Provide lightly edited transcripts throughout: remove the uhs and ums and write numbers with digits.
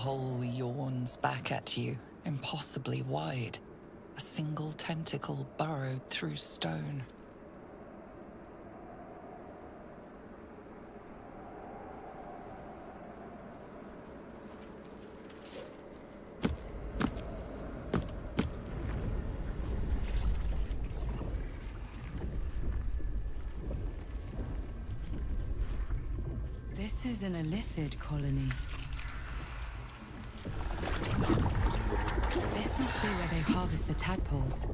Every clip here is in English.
hole yawns back at you, impossibly wide. A single tentacle burrowed through stone. This is an Elithid colony. This must be where they harvest the tadpoles.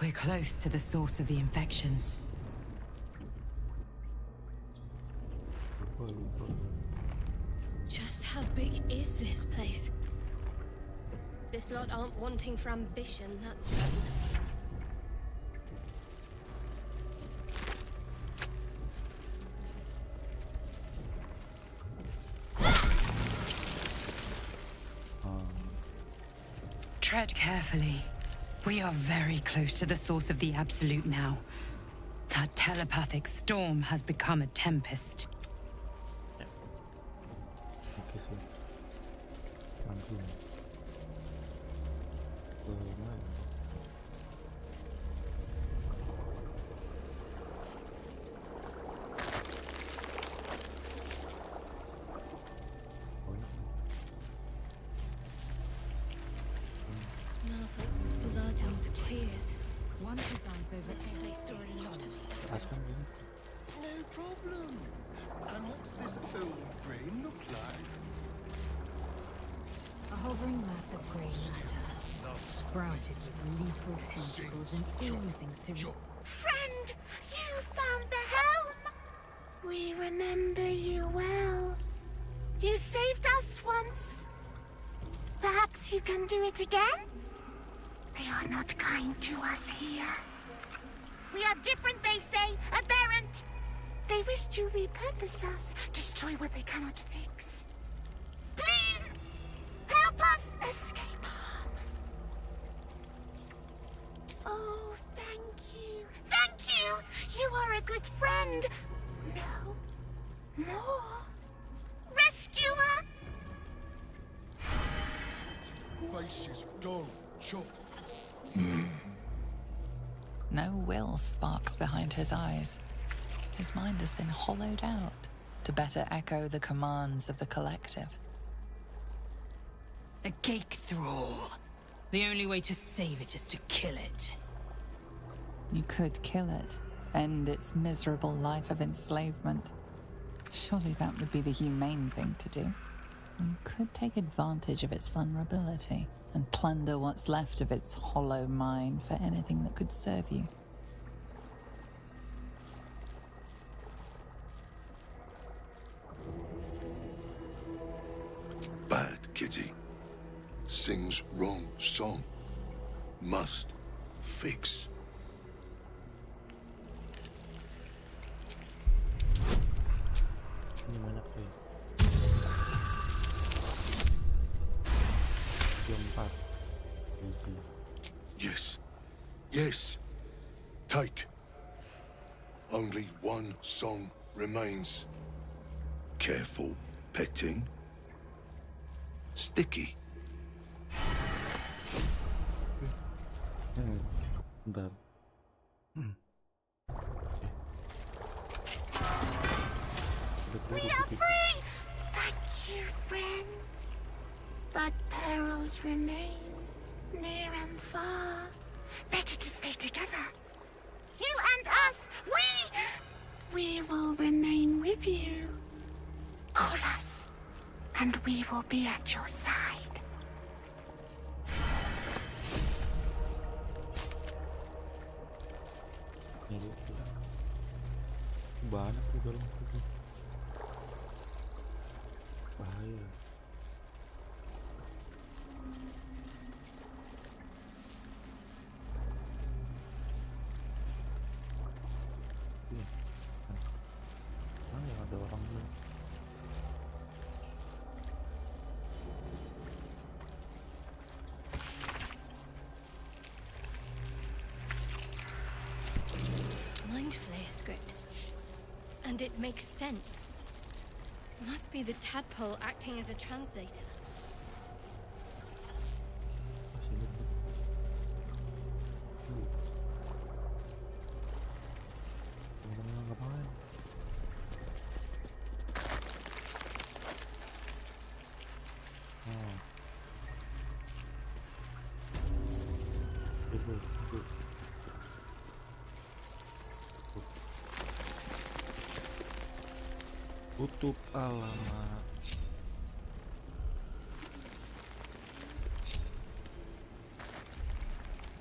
We're close to the source of the infections. Just how big is this place? This lot aren't wanting for ambition, that's certain. Tread carefully. We are very close to the source of the Absolute now. That telepathic storm has become a tempest. Oke sih. Langsung. Mana? Smells like blood and tears. One designs over This place saw a lot of stuff. Atas kan ini. No problem. And what's this old brain look like? A hovering mass of grey matter, sprouted with lethal tentacles and oozing serum. Friend, you found the helm! We remember you well. You saved us once. Perhaps you can do it again? They are not kind to us here. We are different, they say, aberrant. They wish to repurpose us, destroy what they cannot fix. Please, help us escape harm. Oh, thank you. Thank you! You are a good friend. No. More. Rescuer! Faces go, chop. No will sparks behind his eyes. His mind has been hollowed out to better echo the commands of the collective. a gate thrall. The only way to save it is to kill it. You could kill it, end its miserable life of enslavement. Surely that would be the humane thing to do. You could take advantage of its vulnerability and plunder what's left of its hollow mind for anything that could serve you. Bad kitty. Sings wrong song. Must fix. Ini banyak tuh. Jam 4. Easy. Yes. Yes. Take. Only one song remains. Careful petting. Sticky. Bentar. We are free! Thank you, friend. But perils remain, near and far. Better to stay together. You and us, we will remain with you. Call us, and we will be at your side. Ini banyak tuh dalam situ. Bahaya. Mana yang ada orang dulu? Mind Flayer script. And it makes sense. Must be the tadpole acting as a translator. ngapain? Oh. Tuh. Tutup alamat.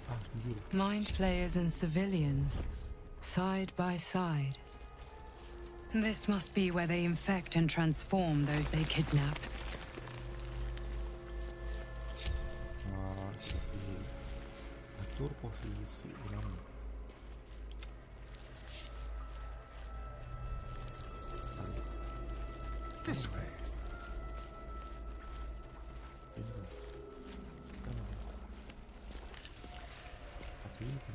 Anjir. Mind flayers and civilians, side by side. This must be where they infect and transform those they kidnap. Atur posisi ulang. This way. Oke, ini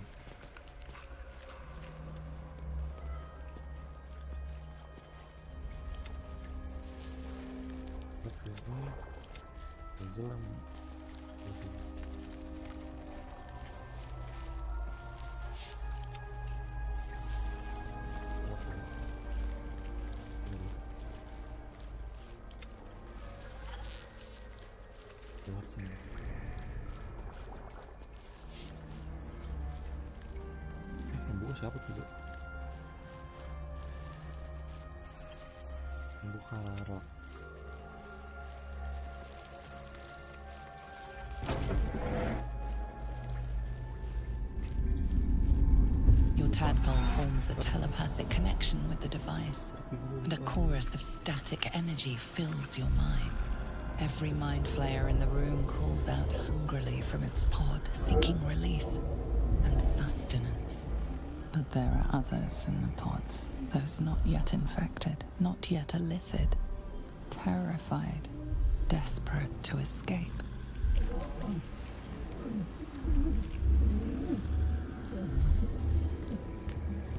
puzzle. Membuka siapa tuh? Membuka Rara. Your tadpole forms a telepathic connection with the device, and a chorus of static energy fills your mind. Every mind flayer in the room calls out hungrily from its pod, seeking release and sustenance. But there are others in the pods, those not yet infected, not yet elithid, terrified, desperate to escape.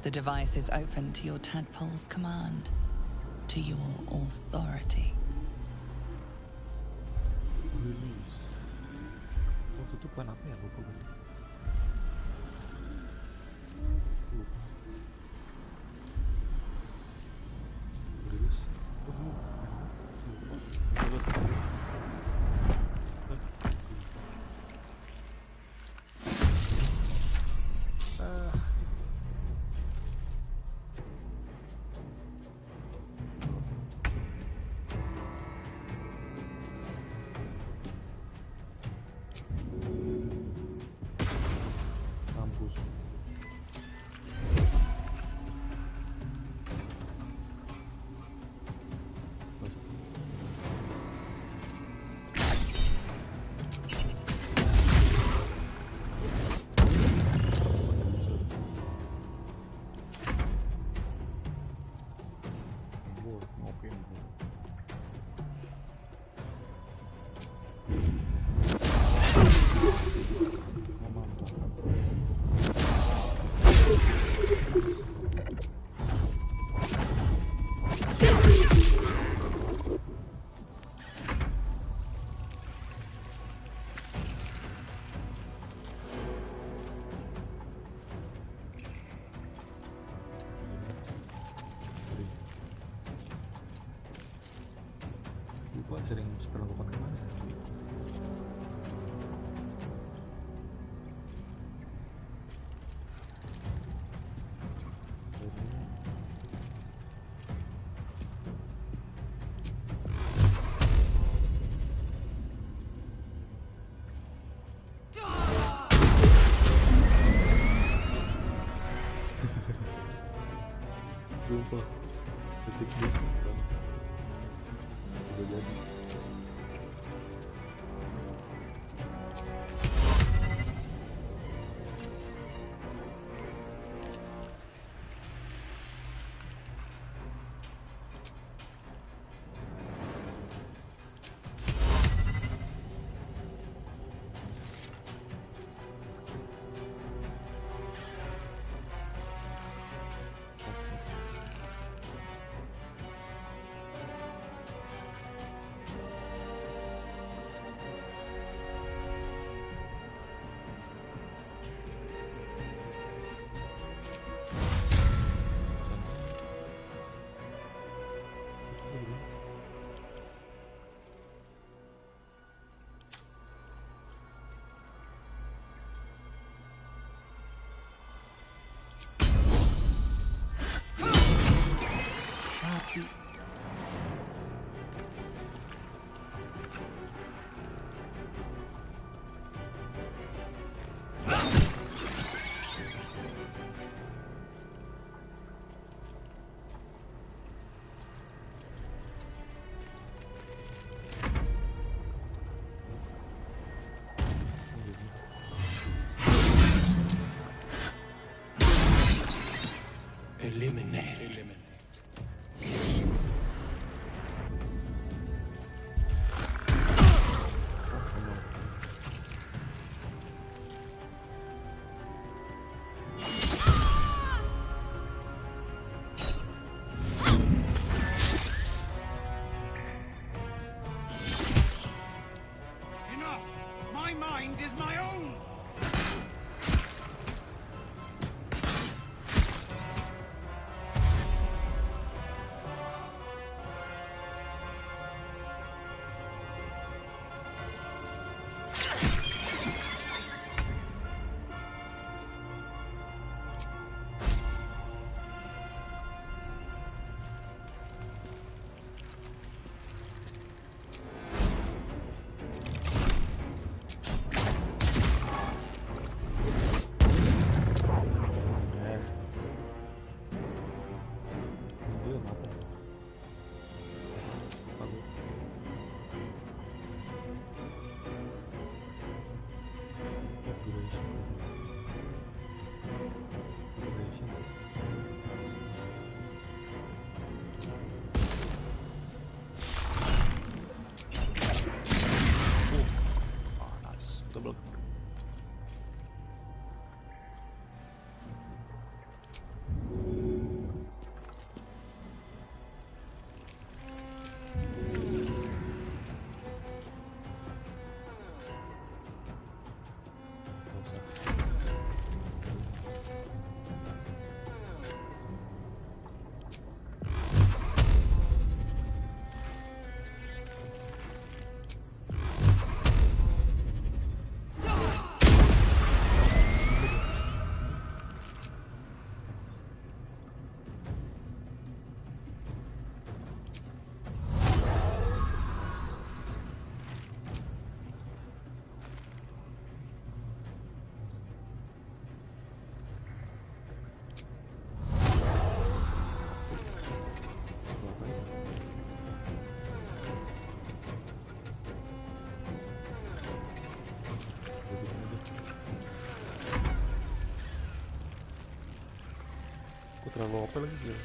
The device is open to your tadpole's command, to your authority. Release. Oh, tutupan apa ya? Lupa. Release. Mampus. Lupa sering perlakukan kemana ya? Lupa detik biasa kan udah jadi. mati. Eliminate. Enough! My mind is my own! Dia apa? Bagus. Upgradation. Nice. Double. Aku terlalu OP lagi gitu.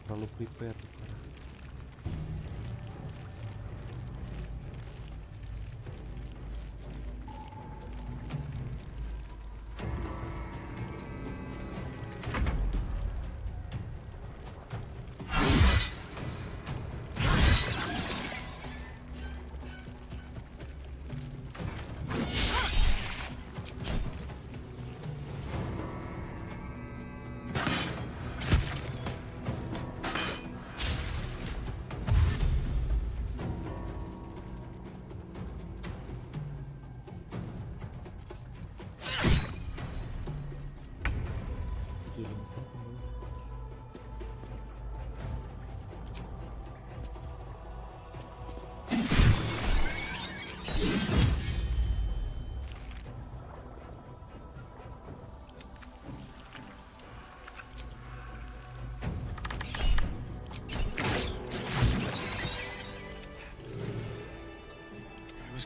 Terlalu prepare.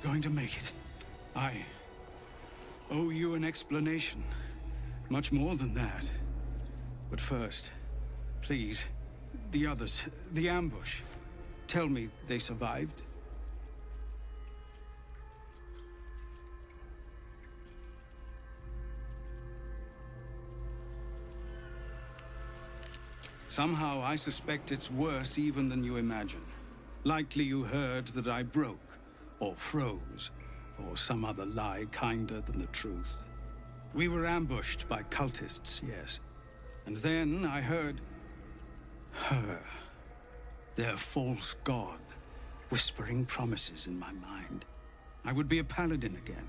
Going to make it. I owe you an explanation. Much more than that. But first, please, the others, the ambush. Tell me they survived? Somehow I suspect it's worse even than you imagine. Likely you heard that I broke, or froze, or some other lie kinder than the truth. We were ambushed by cultists, yes. And then I heard her, their false god, whispering promises in my mind. I would be a paladin again,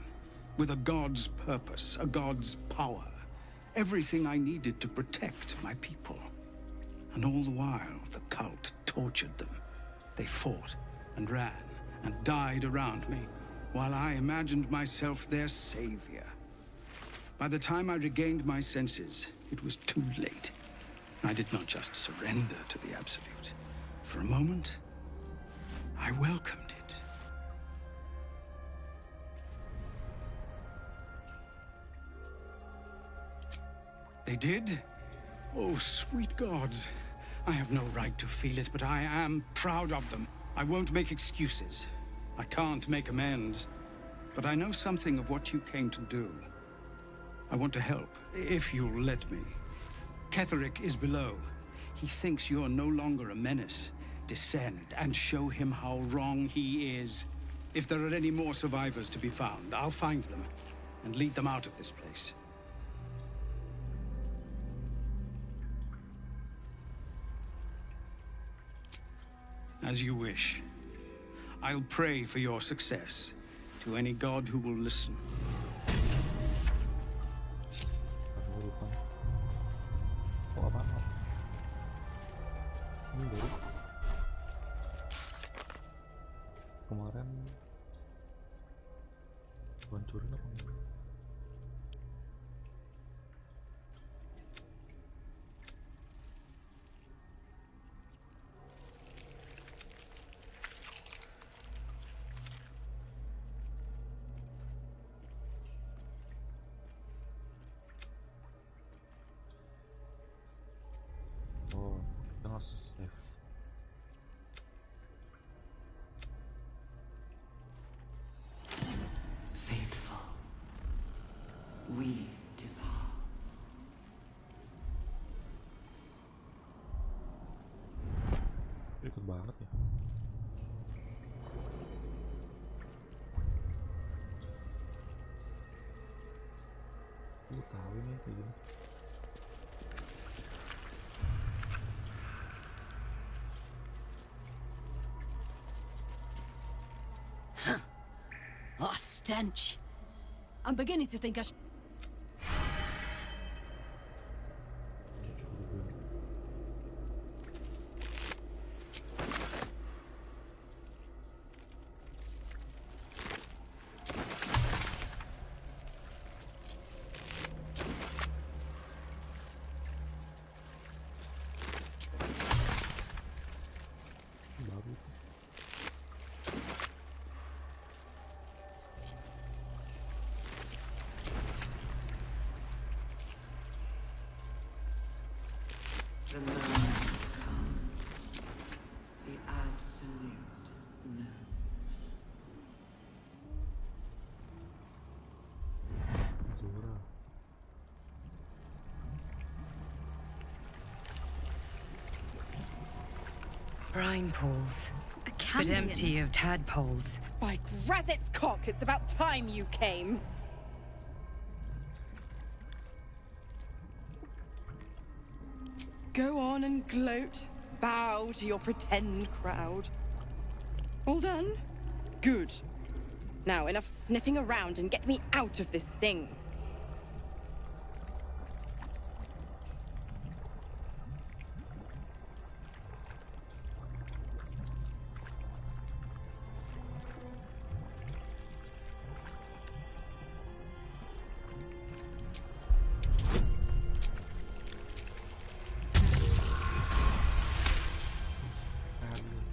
with a god's purpose, a god's power. everything I needed to protect my people. And all the while, the cult tortured them. They fought and ran and died around me, while I imagined myself their savior. By the time I regained my senses, it was too late. I did not just surrender to the Absolute. For a moment, I welcomed it. They did? Oh, sweet gods. I have no right to feel it, but I am proud of them. I won't make excuses. I can't make amends. But I know something of what you came to do. I want to help, if you'll let me. Ketherick is below. He thinks you're no longer a menace. Descend and show him how wrong he is. If there are any more survivors to be found, I'll find them and lead them out of this place. As you wish. I'll pray for your success to any god who will listen. Aduh, lupa. Oh, apa? Ini baru. Kemarin hancurin apa enggak? Oh, kita nge-save. Faithful, we depart. Ikut banget ya. Lu tahu nih kayak gini. Oh, stench. I'm beginning to think I should. Baru. The moment comes. The Absolute knows. Zora. Brine pools, A but canyon. empty of tadpoles. By Grazit's cock, it's about time you came. Go on and gloat. Bow to your pretend crowd. All done? Good. Now, enough sniffing around and get me out of this thing.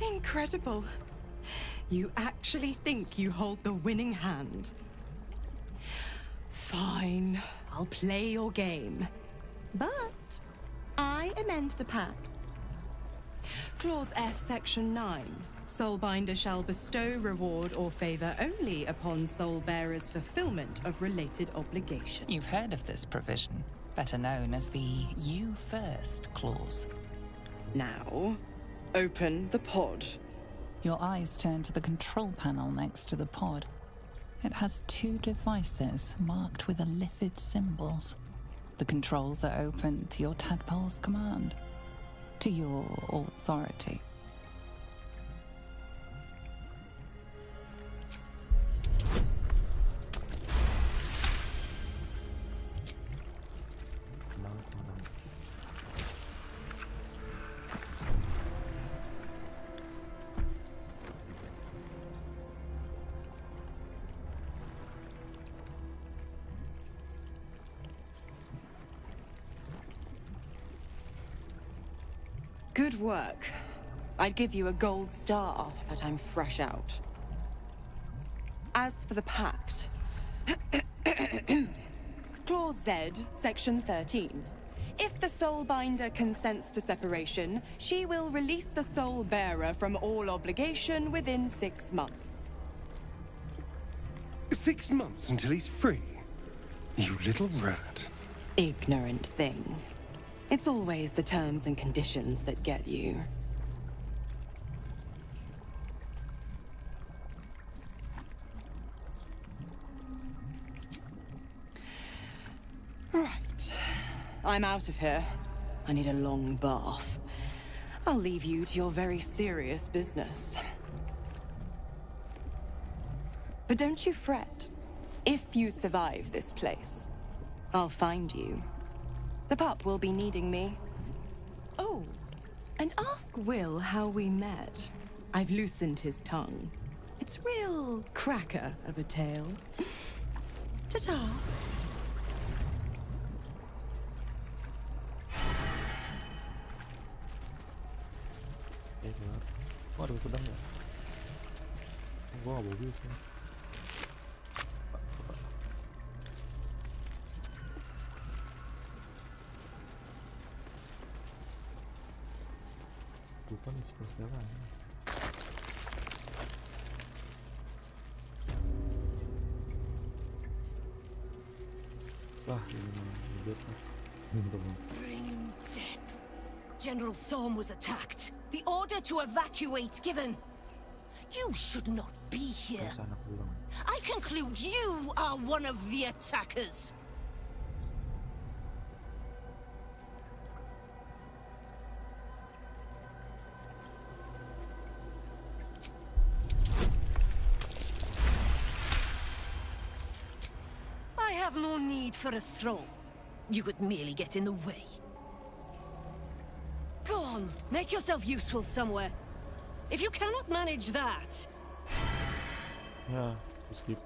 Incredible. You actually think you hold the winning hand. Fine, I'll play your game. But I amend the pact. Clause F, Section 9. Soulbinder shall bestow reward or favor only upon soul bearers' fulfillment of related obligation. You've heard of this provision, better known as the You First clause. Now, open the pod. Your eyes turn to the control panel next to the pod. It has two devices marked with elithid symbols. The controls are open to your tadpole's command, to your authority. Good work. I'd give you a gold star, but I'm fresh out. As for the pact, Clause Z, Section 13. If the Soulbinder consents to separation, she will release the Soul Bearer from all obligation within 6 months. 6 months until he's free? You little rat. Ignorant thing. It's always the terms and conditions that get you. Right. I'm out of here. I need a long bath. I'll leave you to your very serious business. But don't you fret. If you survive this place, I'll find you. The pup will be needing me. Oh, and ask Will how we met. I've loosened his tongue. It's real cracker of a tale. Ta-ta. Có được pedang nggak? Gua nggak mobil sih. Lupa nih seperti apa. Wah, ini mah Bring death. General Thorm was attacked. The order to evacuate given. You should not be here. I conclude you are one of the attackers. I have no need for a throne. You could merely get in the way. Go on, make yourself useful somewhere. If you cannot manage that... Ya, skip.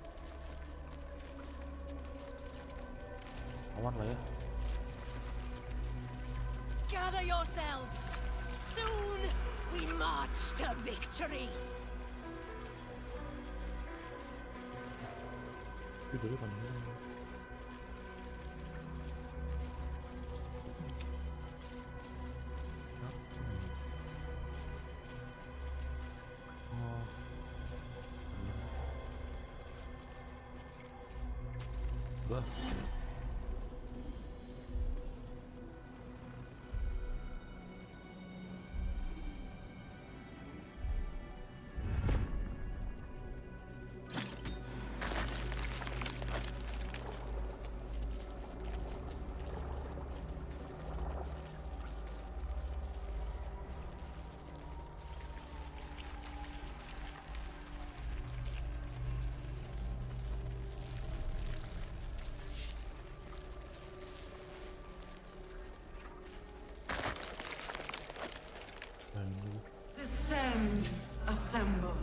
Awan lah ya. Gather yourselves. Soon we march to victory. Dulu kan ini. Descend, assemble.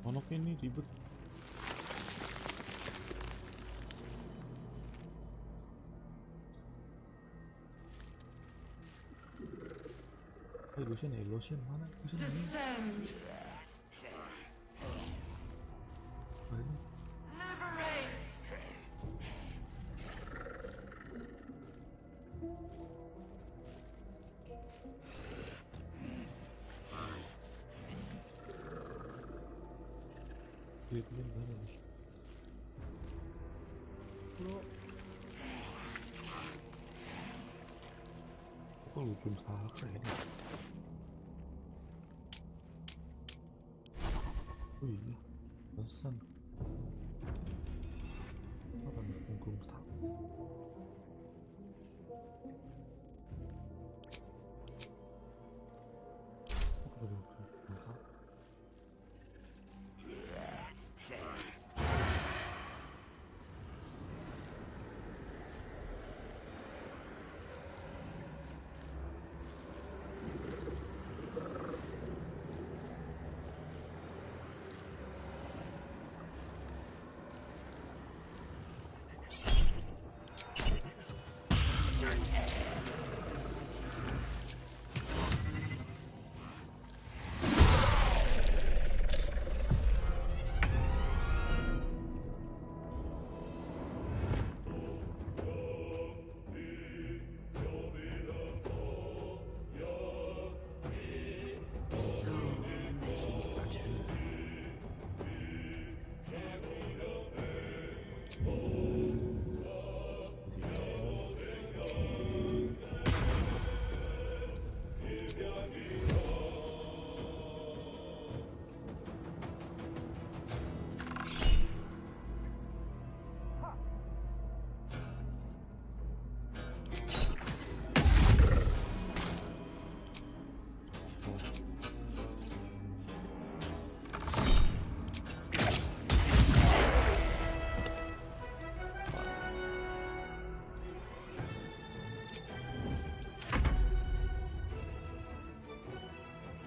Monok ini ribet. Lotion mana? Descend. Liberate. Kok lu belum salah kayaknya. Oh iya, pesan. Apa nih belum tahu.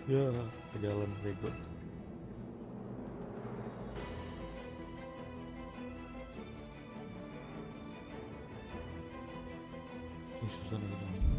Ya, ke jalan bego. Ini susah nih teman.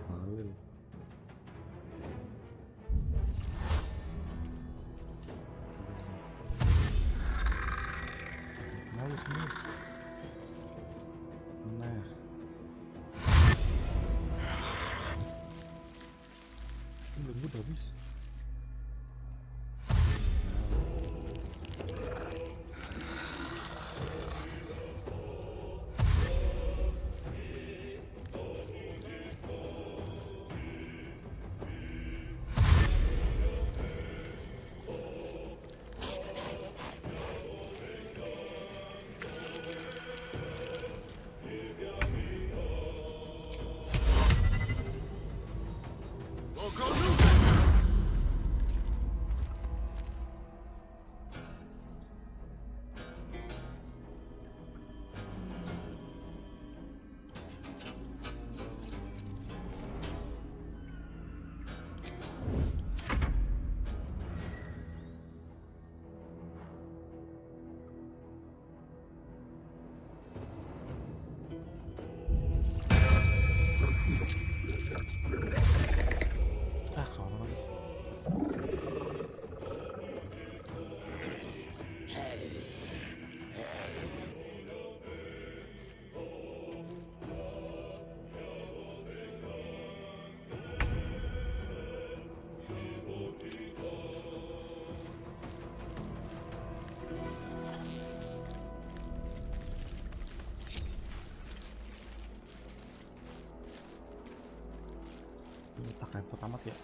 Malil. Malil sini. Nah. Belum udah habis. Tak repot amat ya.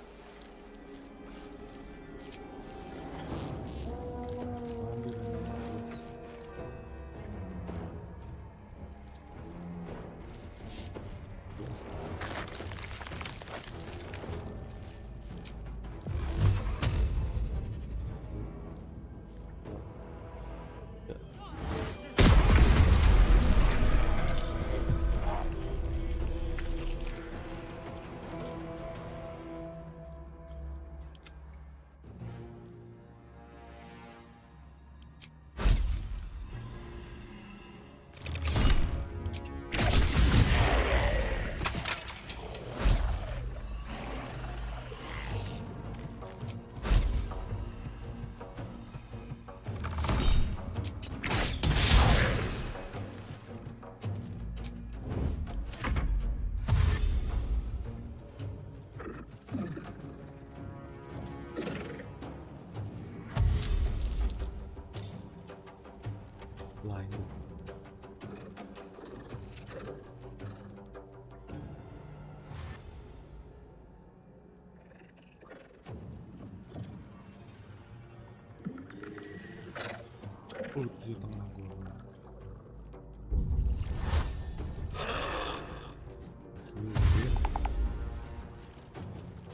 Di tengah gua.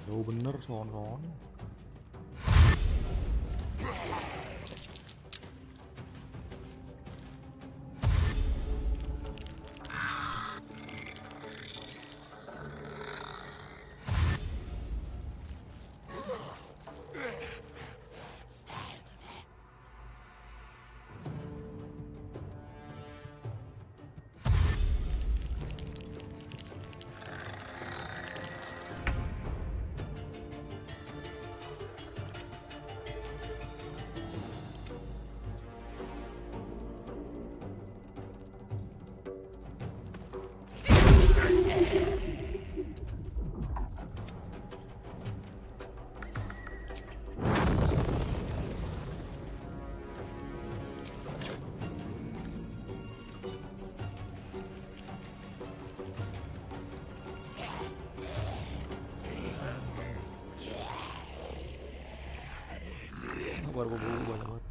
Jauh bener sono. Baru banyak banget.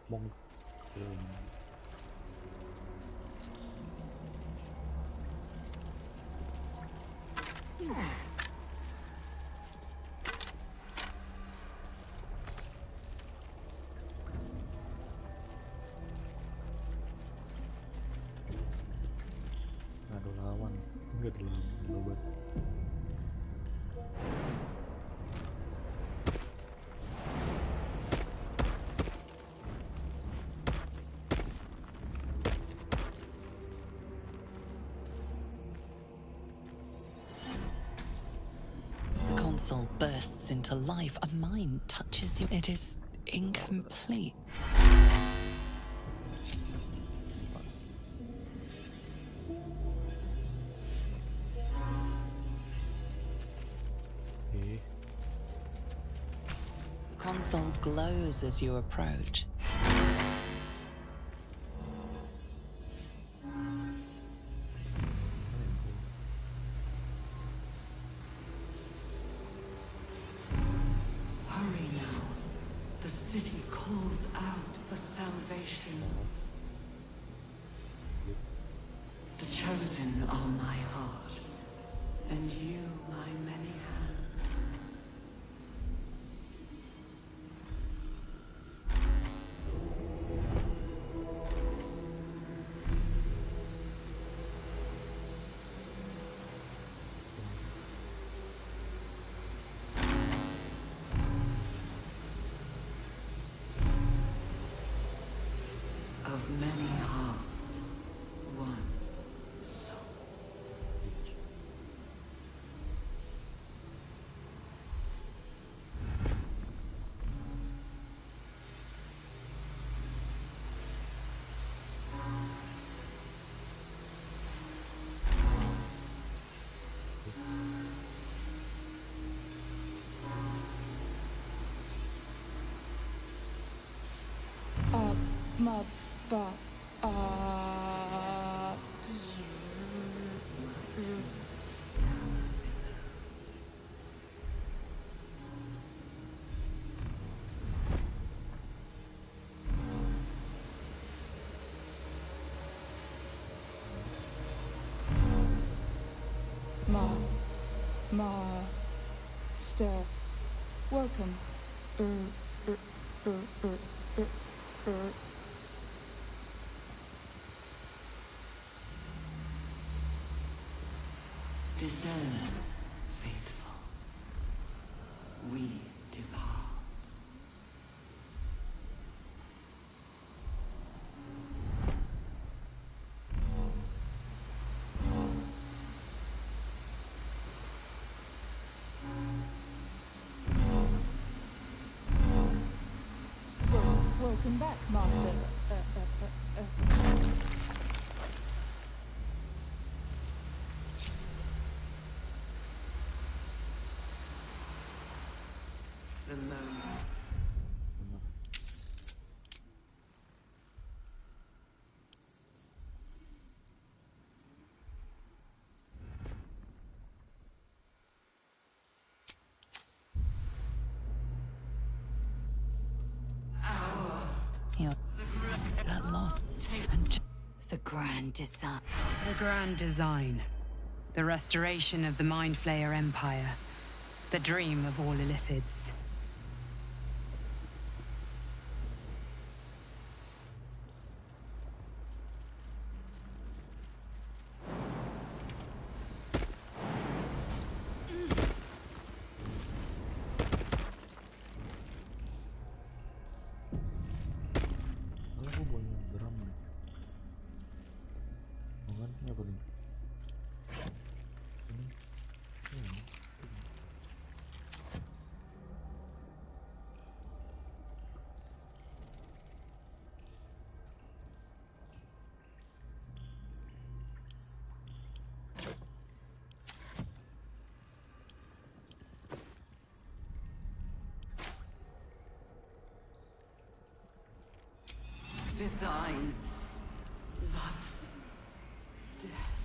Mong console bursts into life, a mind touches you. It is incomplete. Oke. The console glows as you approach. Hurry now. The city calls out for salvation. The chosen are my heart, and you my many hands. Of many hearts, one soul. Master, welcome. Discern, faithful. We depart. Welcome back, Master. The moment. You're at loss. And The grand design. The grand design. The restoration of the Mind Flayer Empire. The dream of all Illithids. Malah aku banyak drum nih. Kan ini apa nih? Ini. Design, not death.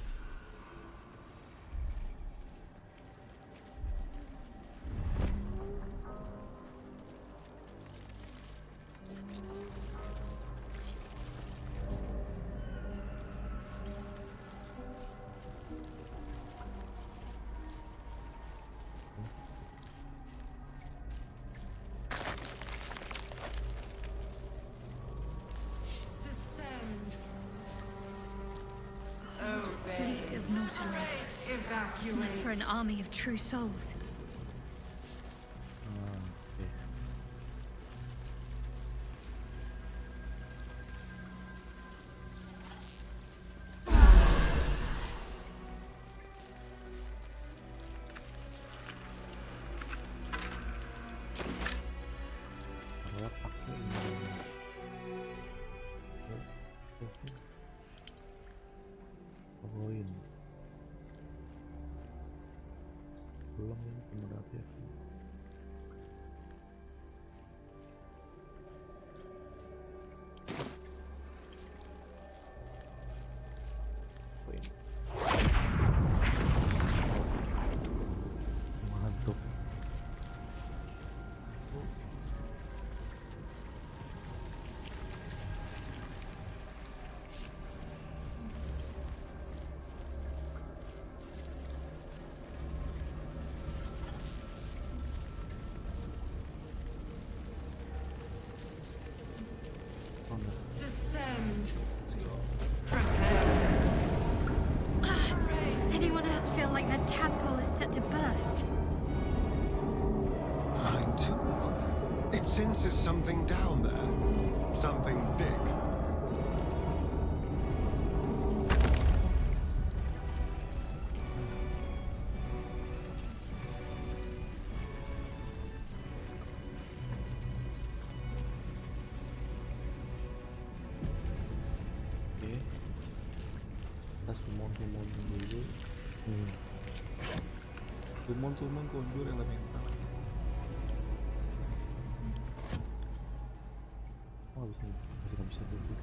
Fleet of Nautiloids. Enough for an army of true souls. Oke. Condemned. Let's go. Anyone else feel like that tadpole is set to burst? Mine too. It senses something down there. Something big. Oke. Kita summon dulu. Summon konjur elemental. Oh bisa dulu.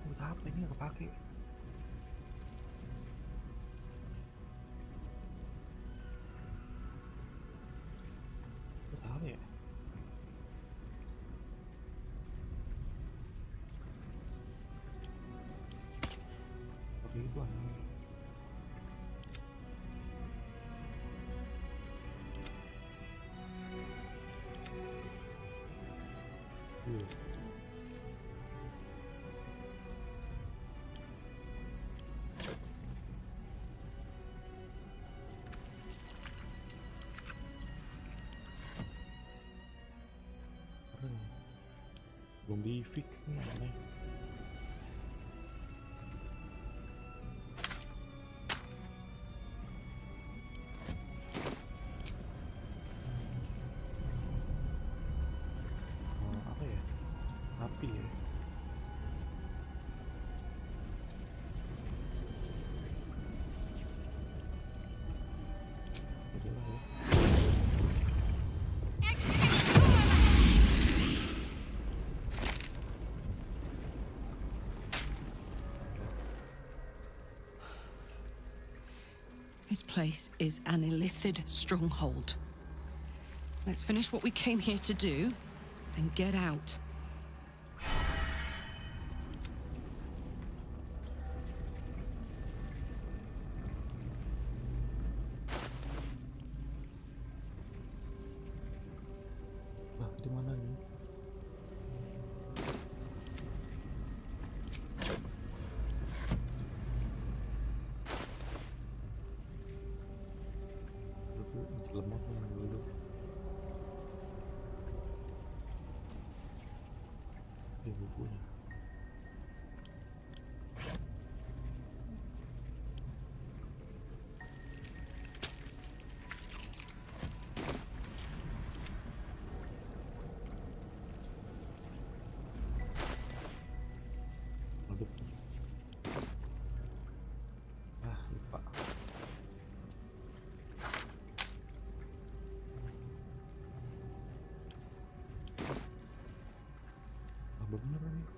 Buat apa ini nggak kepake? Buat apa ya? Pakai itu aja. Belum di fix nih aneh. Apa ya? Api ya. Udahlah ya. This place is an illithid stronghold. Let's finish what we came here to do and get out. Lah, di mana nih? Lemot dulu. Ini bukunya. Aduh. Lupa. Bener nih.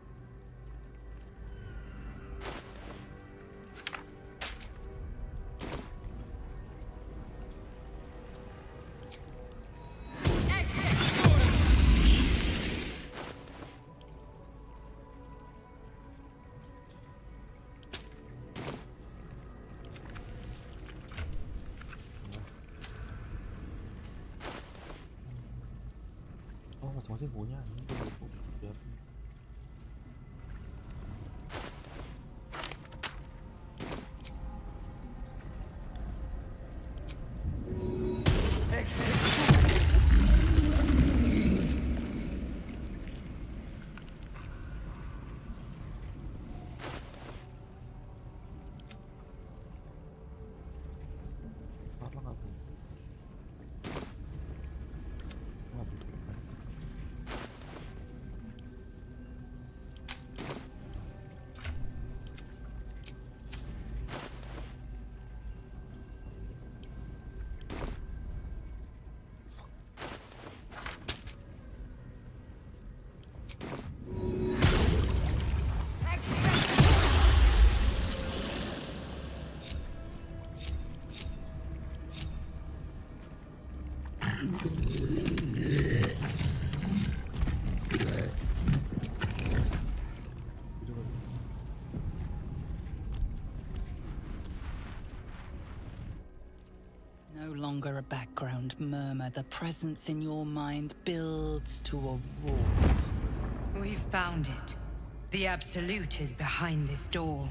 Oh, masing-masing punya ini. Apa nggak bu? Nggak butuh. No longer a background murmur. The presence in your mind builds to a roar. We've found it. The Absolute is behind this door.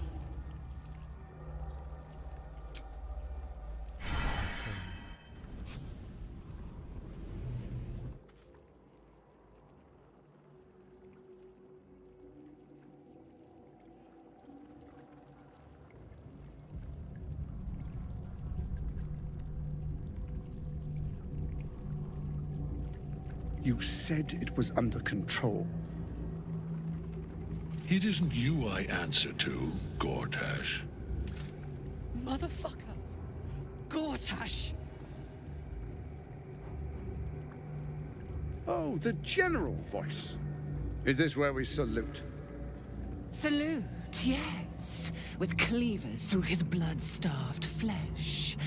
You said it was under control. It isn't you I answer to, Gortash. Motherfucker! Gortash! Oh, the general voice. Is this where we salute? Salute, yes. With cleavers through his blood-starved flesh.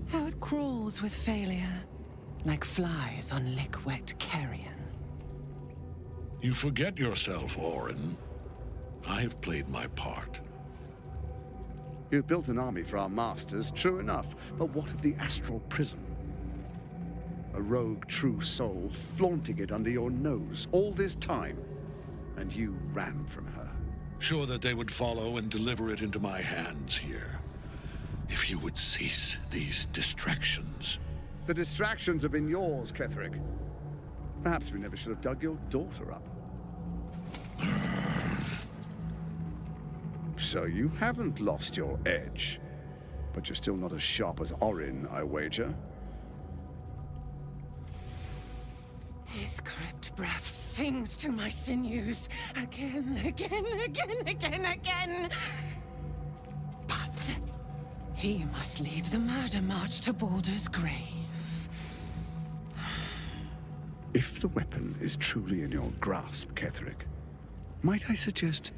How it crawls with failure. Like flies on lick-wet carrion. You forget yourself, Orin. I have played my part. You've built an army for our masters, true enough. But what of the astral prism? A rogue true soul flaunting it under your nose all this time. And you ran from her. Sure that they would follow and deliver it into my hands here. If you would cease these distractions. The distractions have been yours, Ketherick. Perhaps we never should have dug your daughter up. So you haven't lost your edge. But you're still not as sharp as Orin, I wager. His crypt breath sings to my sinews. Again, again, again, again, again. But he must lead the murder march to Baldur's grave. If the weapon is truly in your grasp, Ketherick, might I suggest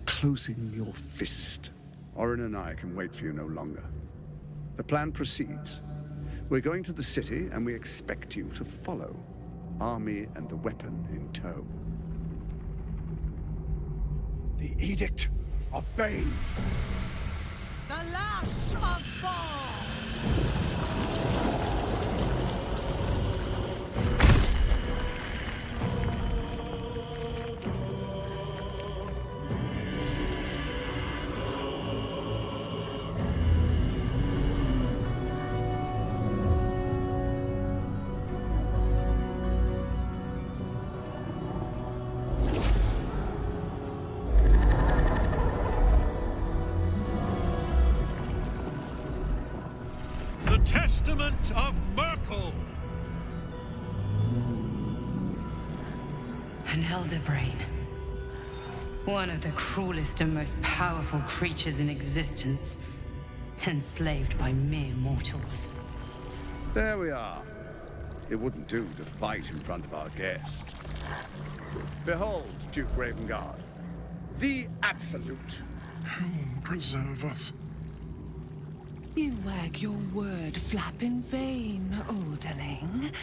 closing your fist? Orin and I can wait for you no longer. The plan proceeds. We're going to the city, and we expect you to follow. Army and the weapon in tow. The Edict of Bane. The lash of Thor! Testament of Merkel! An elder brain. One of the cruelest and most powerful creatures in existence. Enslaved by mere mortals. There we are. It wouldn't do to fight in front of our guest. Behold, Duke Ravengard. The Absolute. Heaven preserve us. You wag your word flap in vain, Alderling.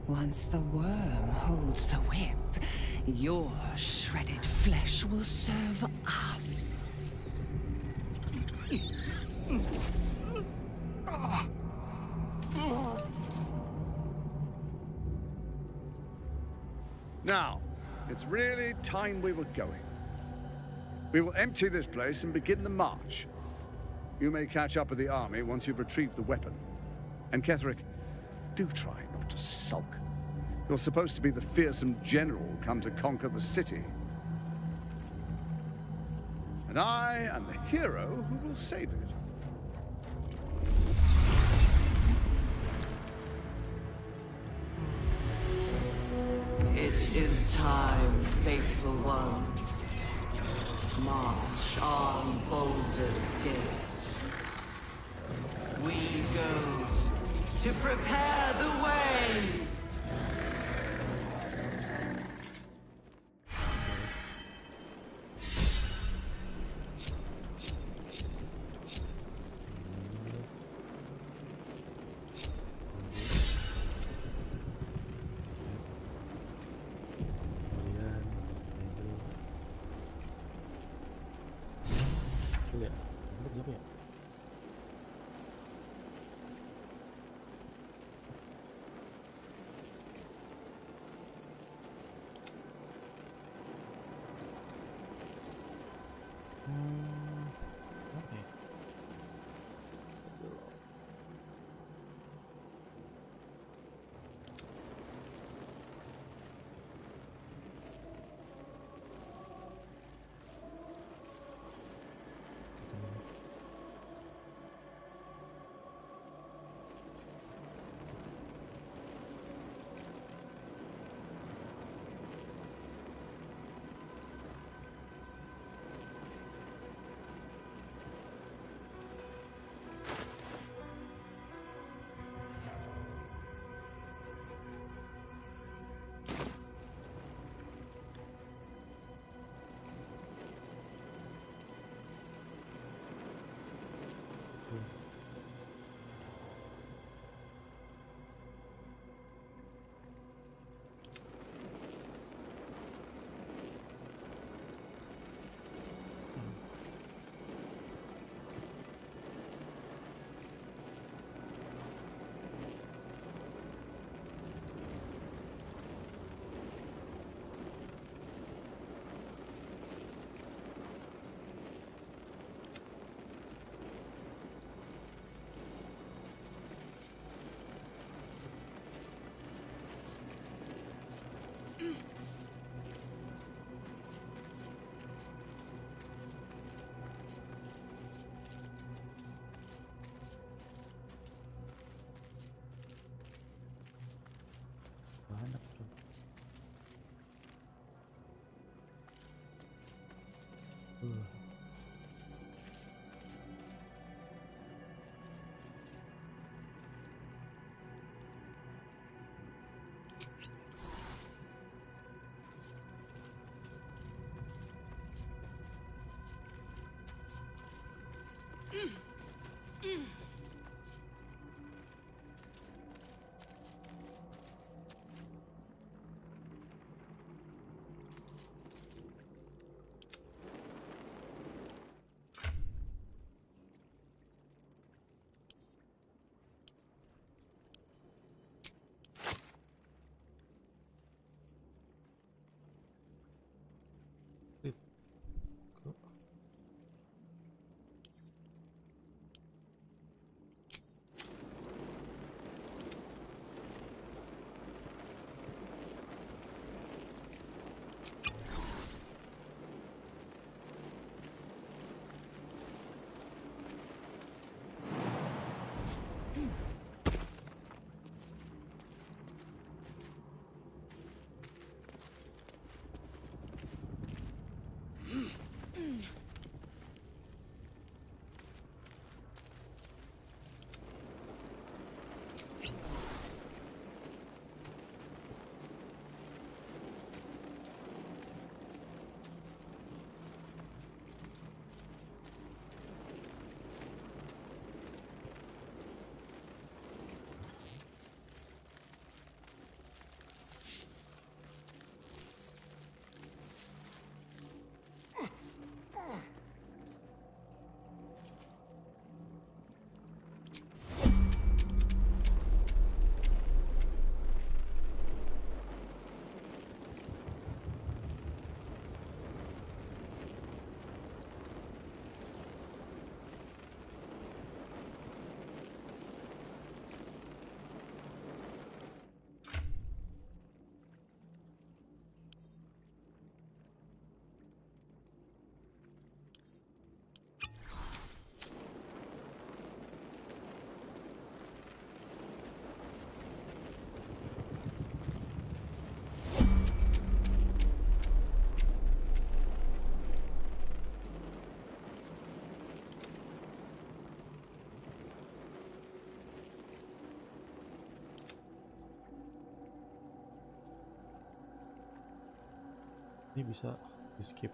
Once the worm holds the whip, your shredded flesh will serve us. Now, it's really time we were going. We will empty this place and begin the march. You may catch up with the army once you've retrieved the weapon. And Ketherick, do try not to sulk. You're supposed to be the fearsome general come to conquer the city. And I am the hero who will save it. It is time, faithful ones. March on Baldur's Gate. We go to prepare the way. Ini bisa di skip.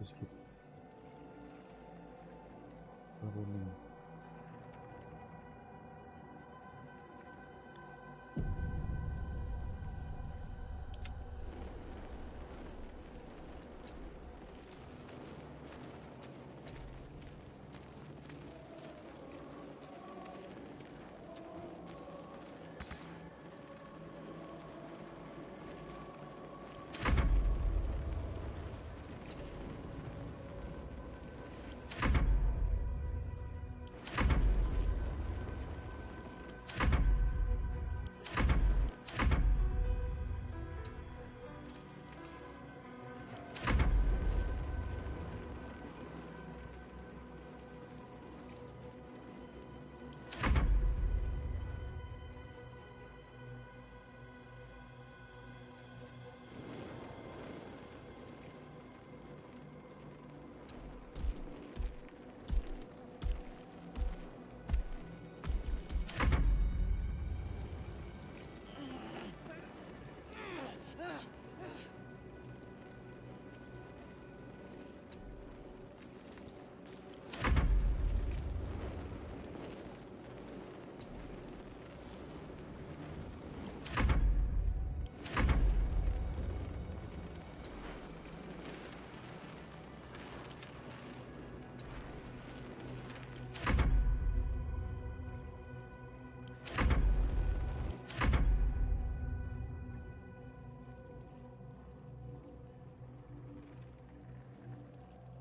Di skip. Running.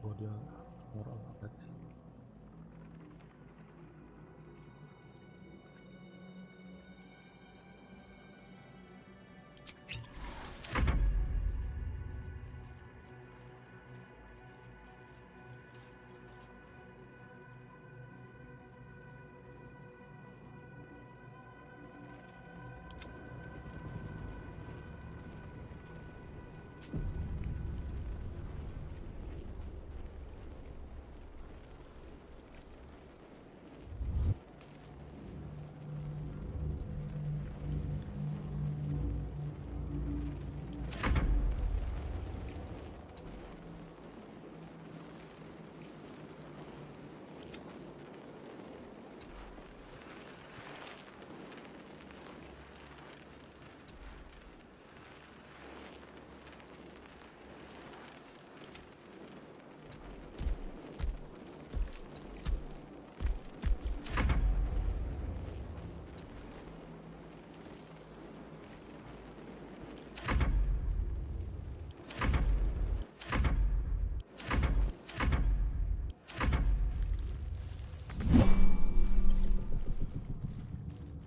Oh, dia moral apatis.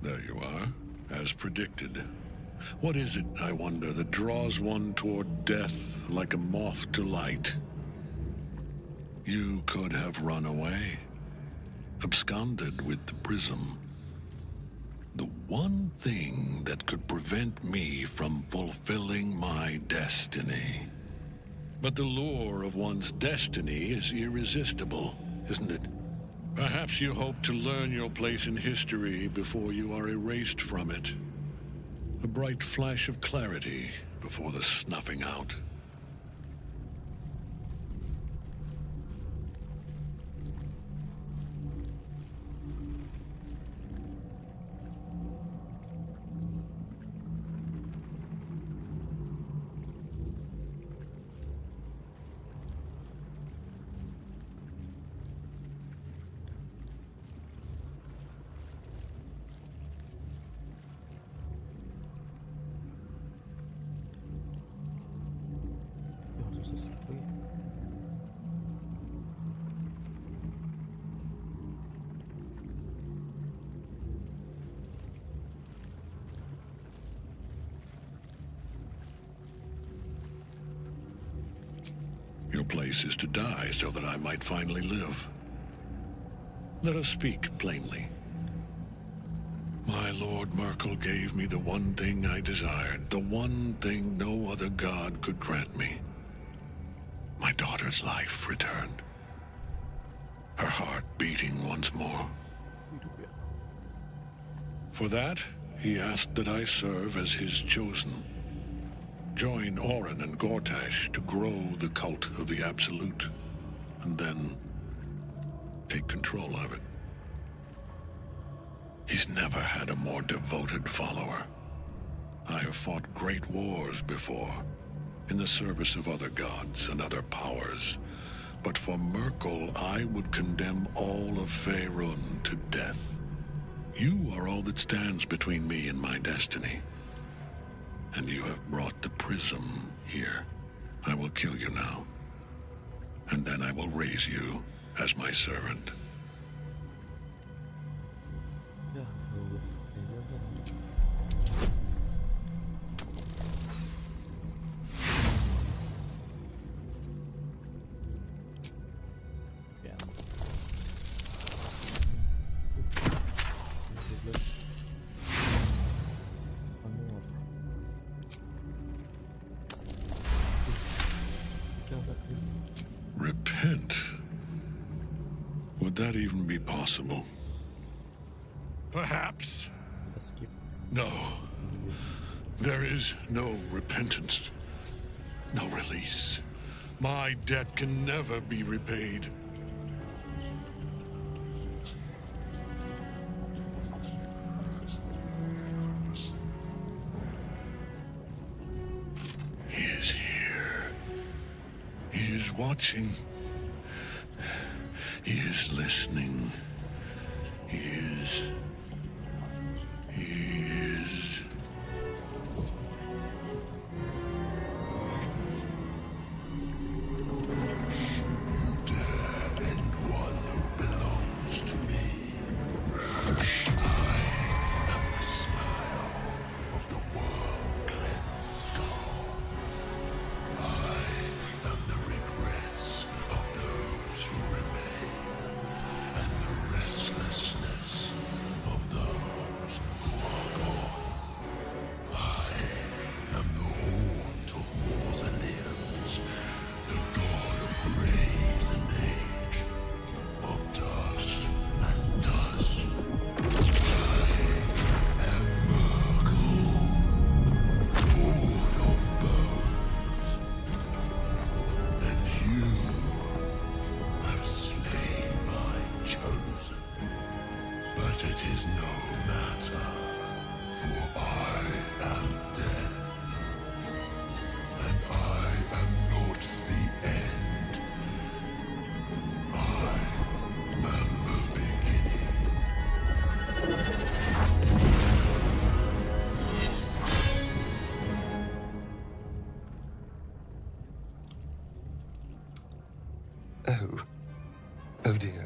There you are, as predicted. What is it, I wonder, that draws one toward death like a moth to light? You could have run away, absconded with the prism. The one thing that could prevent me from fulfilling my destiny. But the lure of one's destiny is irresistible, isn't it? Perhaps you hope to learn your place in history before you are erased from it. A bright flash of clarity before the snuffing out. Your place is to die so that I might finally live. Let us speak plainly. My Lord Merkel gave me the one thing I desired, the one thing no other god could grant me. My daughter's life returned. Her heart beating once more. For that, he asked that I serve as his chosen. Join Orin and Gortash to grow the cult of the Absolute, and then take control of it. He's never had a more devoted follower. I have fought great wars before, in the service of other gods and other powers. But for Merkel, I would condemn all of Faerun to death. You are all that stands between me and my destiny. And you have brought the prism here. I will kill you now. And then I will raise you as my servant. Ya, Repent? Would that even be possible? Perhaps. skip. No. There is no repentance. No release. My debt can never be repaid. He is here. He is watching. He is listening. He is... Oh dear.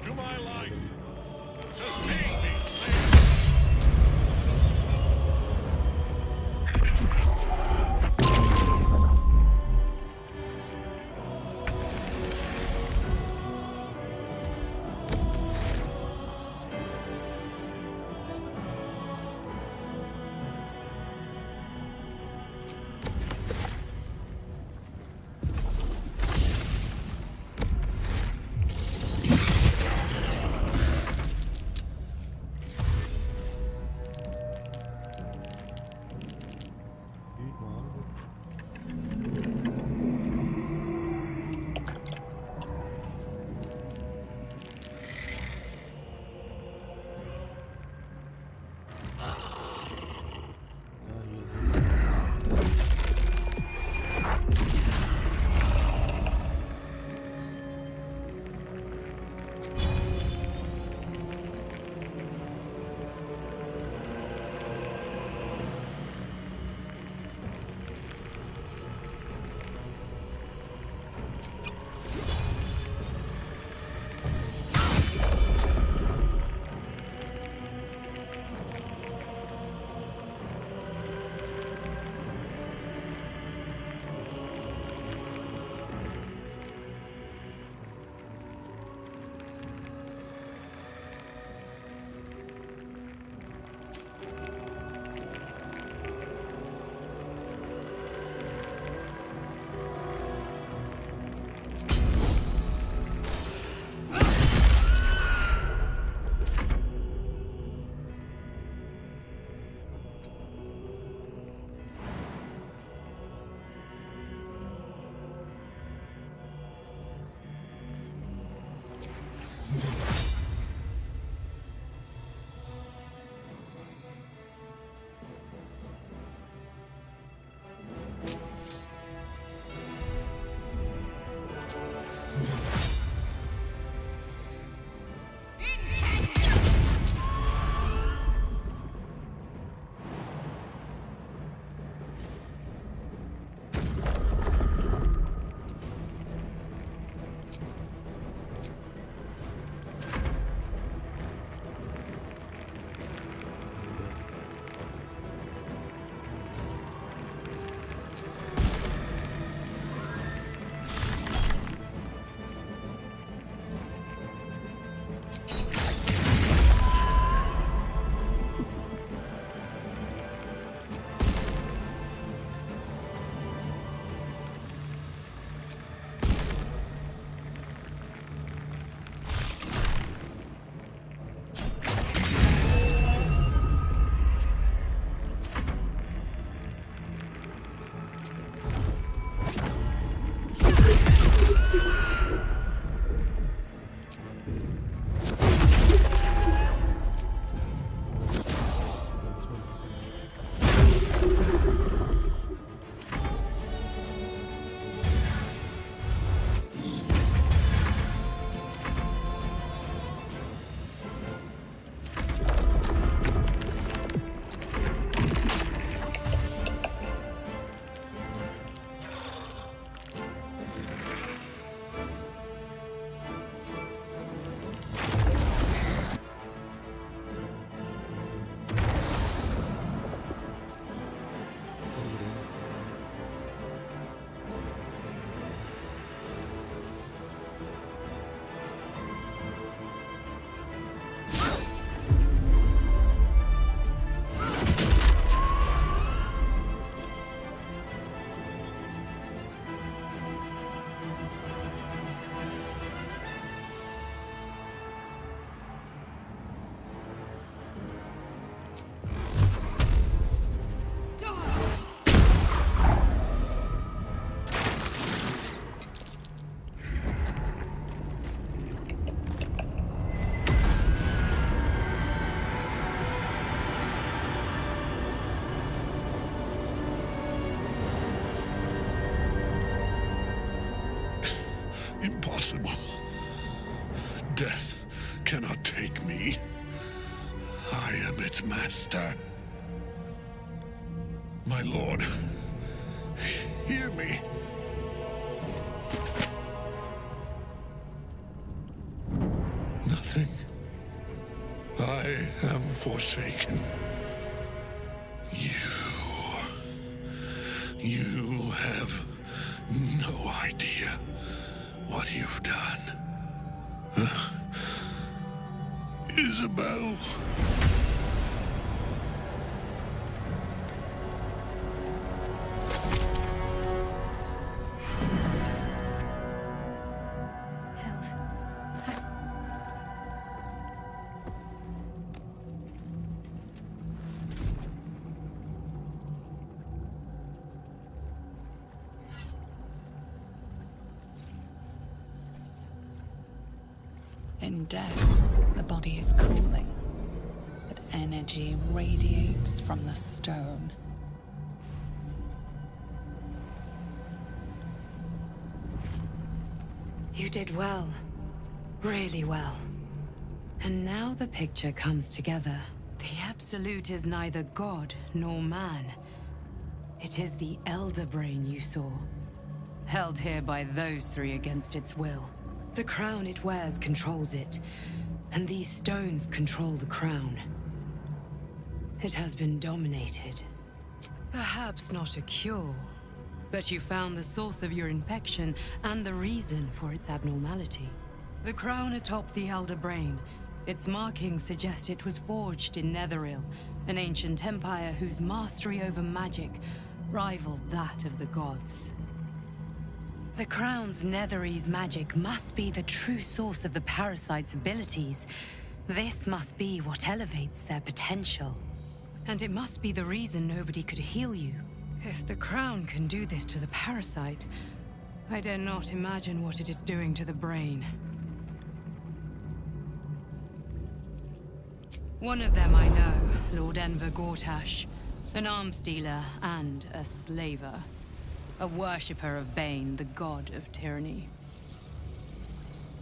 to my life. Sustain me, Slayer. Büyük mağara bu. Impossible. Death cannot take me. I am its master. My lord, hear me. nothing. I am forsaken. You have no idea what you've done. Isabel. In death, the body is cooling, but energy radiates from the stone. You did well. Really well. And now the picture comes together. The Absolute is neither god nor man. It is the Elder Brain you saw, held here by those three against its will. The crown it wears controls it, and these stones control the crown. It has been dominated. Perhaps not a cure, but you found the source of your infection and the reason for its abnormality. The crown atop the Elder Brain, its markings suggest it was forged in Netheril, an ancient empire whose mastery over magic rivaled that of the gods. The crown's Netherese magic must be the true source of the parasite's abilities. This must be what elevates their potential. And it must be the reason nobody could heal you. If the crown can do this to the parasite, I dare not imagine what it is doing to the brain. One of them I know, Lord Enver Gortash, an arms dealer and a slaver. A worshipper of Bane, the god of tyranny.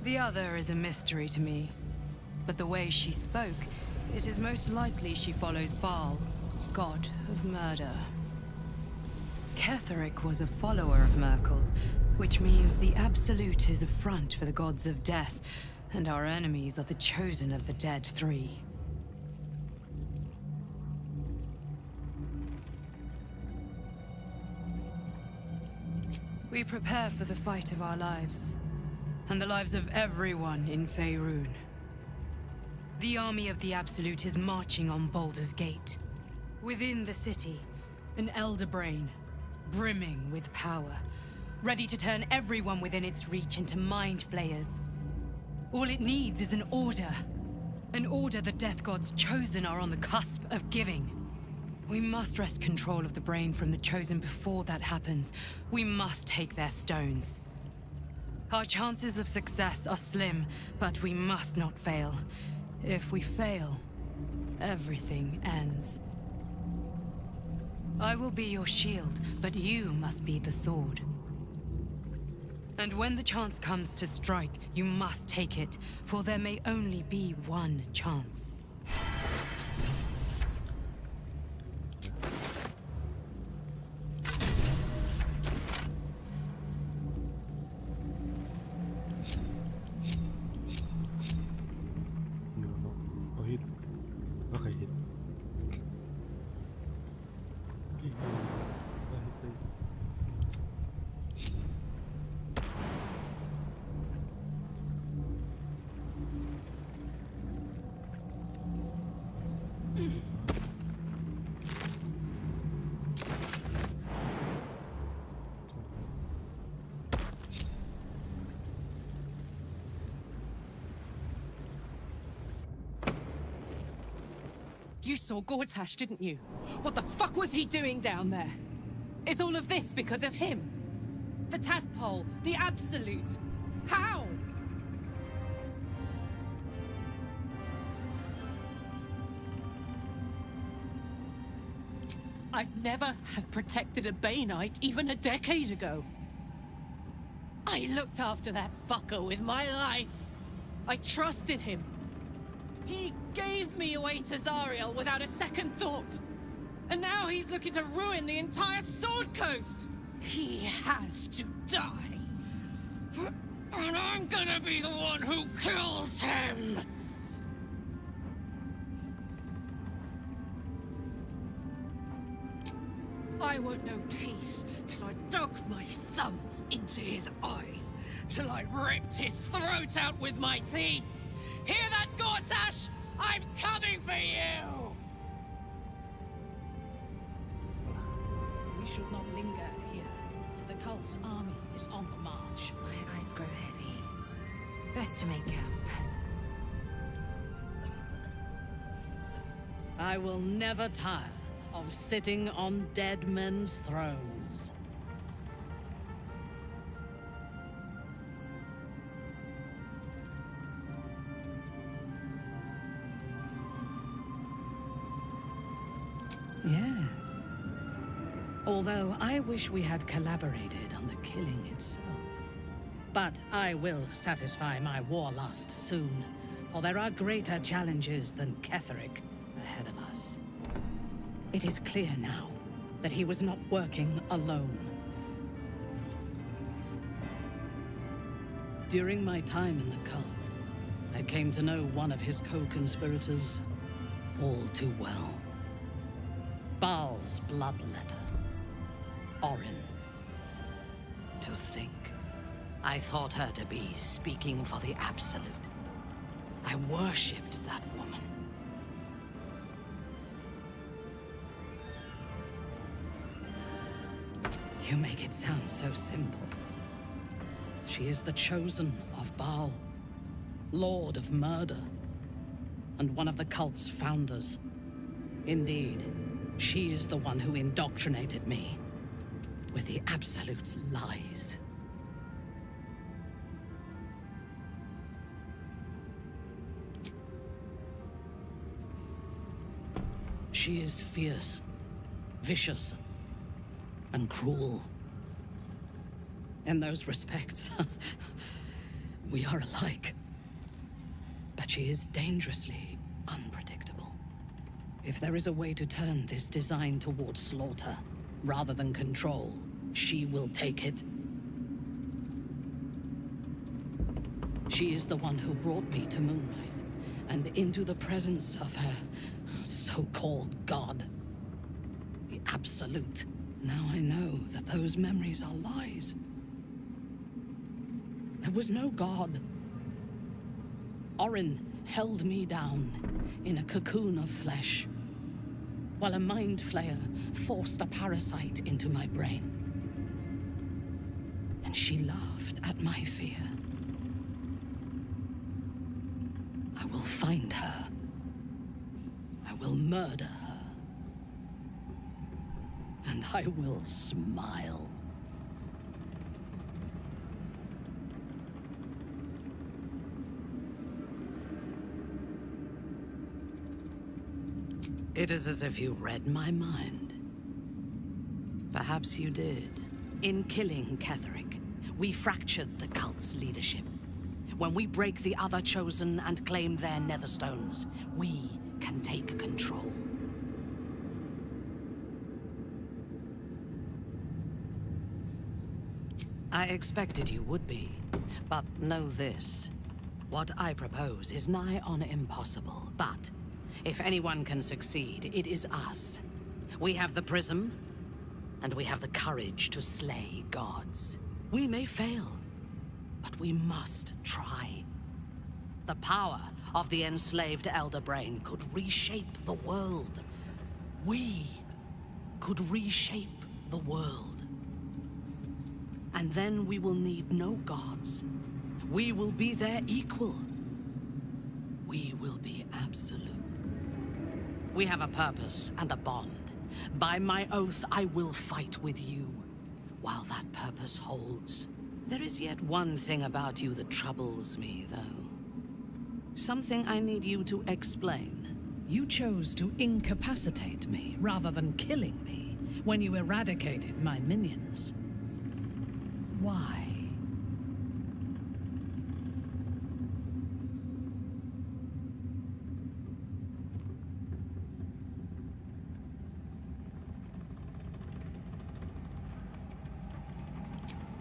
The other is a mystery to me, but the way she spoke, it is most likely she follows Baal, god of murder. Ketheric was a follower of Merkel, which means the Absolute is a front for the gods of death, and our enemies are the chosen of the dead three. We prepare for the fight of our lives, and the lives of everyone in Faerun. The army of the Absolute is marching on Baldur's Gate. Within the city, an Elder Brain, brimming with power, ready to turn everyone within its reach into mind flayers. All it needs is an order the Death God's chosen are on the cusp of giving. We must wrest control of the brain from the chosen before that happens. We must take their stones. Our chances of success are slim, but we must not fail. If we fail, everything ends. I will be your shield, but you must be the sword. And when the chance comes to strike, you must take it, for there may only be one chance. You saw Gortash, didn't you? What the fuck was he doing down there? Is all of this because of him? The tadpole, the Absolute. How? I'd never have protected a Baneite even a decade ago. I looked after that fucker with my life. I trusted him. He gave me away to Zariel without a second thought. And now he's looking to ruin the entire Sword Coast. He has to die. And I'm gonna be the one who kills him. I won't know peace till I dug my thumbs into his eyes, till I ripped his throat out with my teeth. Hear that, Gortash? I'm coming for you! We should not linger here. The cult's army is on the march. My eyes grow heavy. Best to make camp. I will never tire of sitting on dead men's thrones. Yes. Although I wish we had collaborated on the killing itself. But I will satisfy my warlust soon, for there are greater challenges than Ketheric ahead of us. It is clear now that he was not working alone. During my time in the cult, I came to know one of his co-conspirators all too well. Baal's bloodletter, Orin. To think, I thought her to be speaking for the Absolute. I worshipped that woman. You make it sound so simple. She is the chosen of Baal, Lord of Murder, and one of the cult's founders. Indeed, she is the one who indoctrinated me with the Absolute's lies. She is fierce, vicious, and cruel. In those respects, we are alike. But she is dangerously unpredictable. If there is a way to turn this design towards slaughter, rather than control, she will take it. She is the one who brought me to Moonrise, and into the presence of her so-called god. The Absolute. Now I know that those memories are lies. There was no god. Orin held me down in a cocoon of flesh, while a mind flayer forced a parasite into my brain. And she laughed at my fear. I will find her. I will murder her. And I will smile. It is as if you read my mind. Perhaps you did. In killing Ketheric, we fractured the cult's leadership. When we break the other Chosen and claim their Netherstones, we can take control. I expected you would be, but know this. What I propose is nigh on impossible, but if anyone can succeed, it is us. We have the prism, and we have the courage to slay gods. We may fail, but we must try. The power of the enslaved Elder Brain could reshape the world. We could reshape the world. And then we will need no gods. We will be their equal. We will be absolute. We have a purpose and a bond. By my oath, I will fight with you, while that purpose holds. There is yet one thing about you that troubles me, though. Something I need you to explain. You chose to incapacitate me rather than killing me when you eradicated my minions. Why?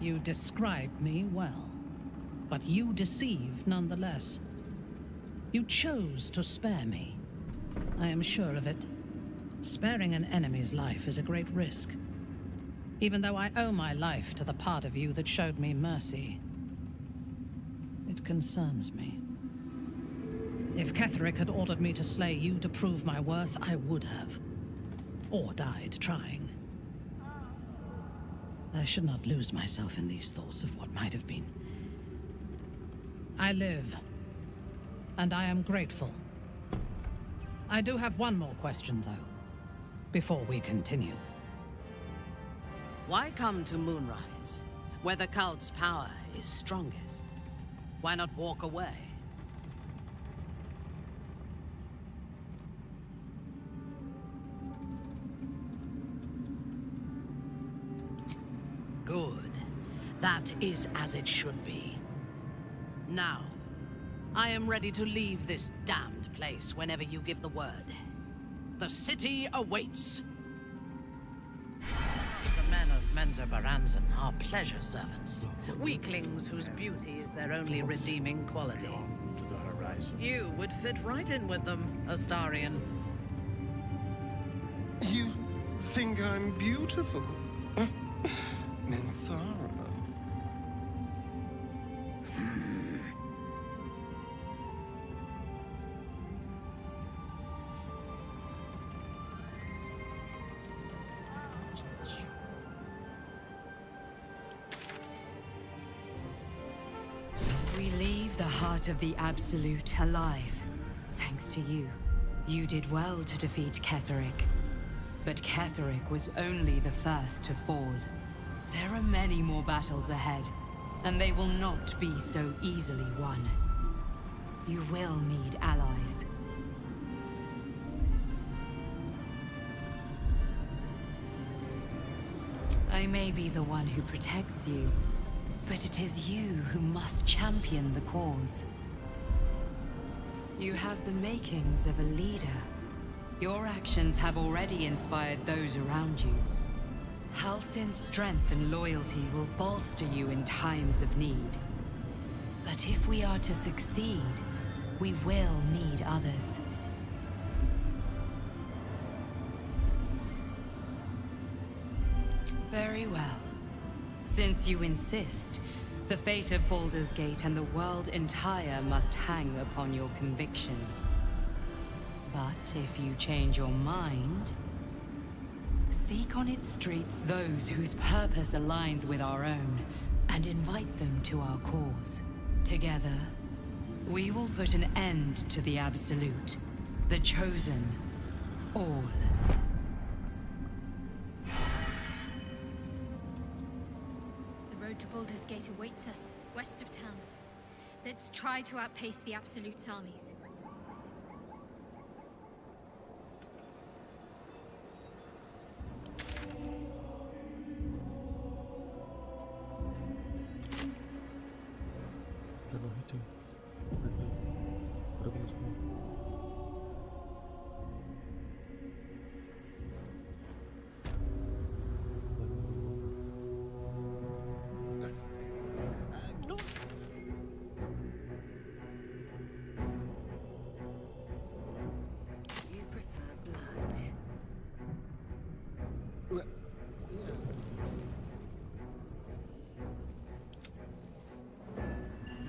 You described me well, but you deceived nonetheless. You chose to spare me. I am sure of it. Sparing an enemy's life is a great risk, Even though I owe my life to the part of you that showed me mercy. It concerns me. If Ketheric had ordered me to slay you to prove my worth, I would have. Or died trying. I should not lose myself in these thoughts of what might have been. I live, and I am grateful. I do have one more question, though, before we continue. Why come to Moonrise, where the cult's power is strongest? Why not walk away? Good. That is as it should be. Now, I am ready to leave this damned place whenever you give the word. The city awaits. The men of Menzer Baranzan are pleasure servants. Weaklings whose beauty is their only redeeming quality. To the horizon. You would fit right in with them, Astarion. You think I'm beautiful? Minthara. We leave the heart of the Absolute alive, thanks to you. You did well to defeat Ketheric. But Ketheric was only the first to fall. There are many more battles ahead, and they will not be so easily won. You will need allies. I may be the one who protects you, but it is you who must champion the cause. You have the makings of a leader. Your actions have already inspired those around you. Halsin's strength and loyalty will bolster you in times of need. But if we are to succeed, we will need others. Very well. Since you insist, the fate of Baldur's Gate and the world entire must hang upon your conviction. But if you change your mind, seek on its streets those whose purpose aligns with our own, and invite them to our cause. Together, we will put an end to the Absolute, the Chosen, all. The road to Baldur's Gate awaits us, west of town. Let's try to outpace the Absolute's armies.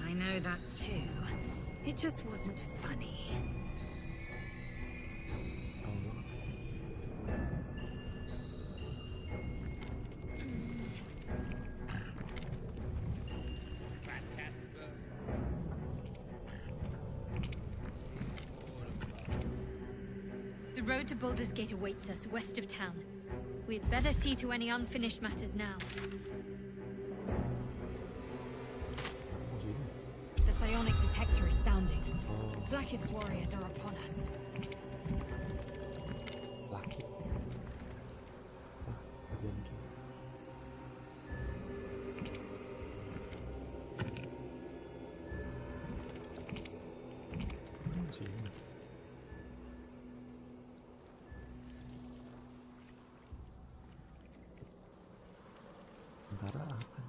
I know that too. It just wasn't funny. The road to Baldur's Gate awaits us, west of town. We'd better see to any unfinished matters now. The psionic detector is sounding. Blackhead's warriors are upon us. Sementara apa?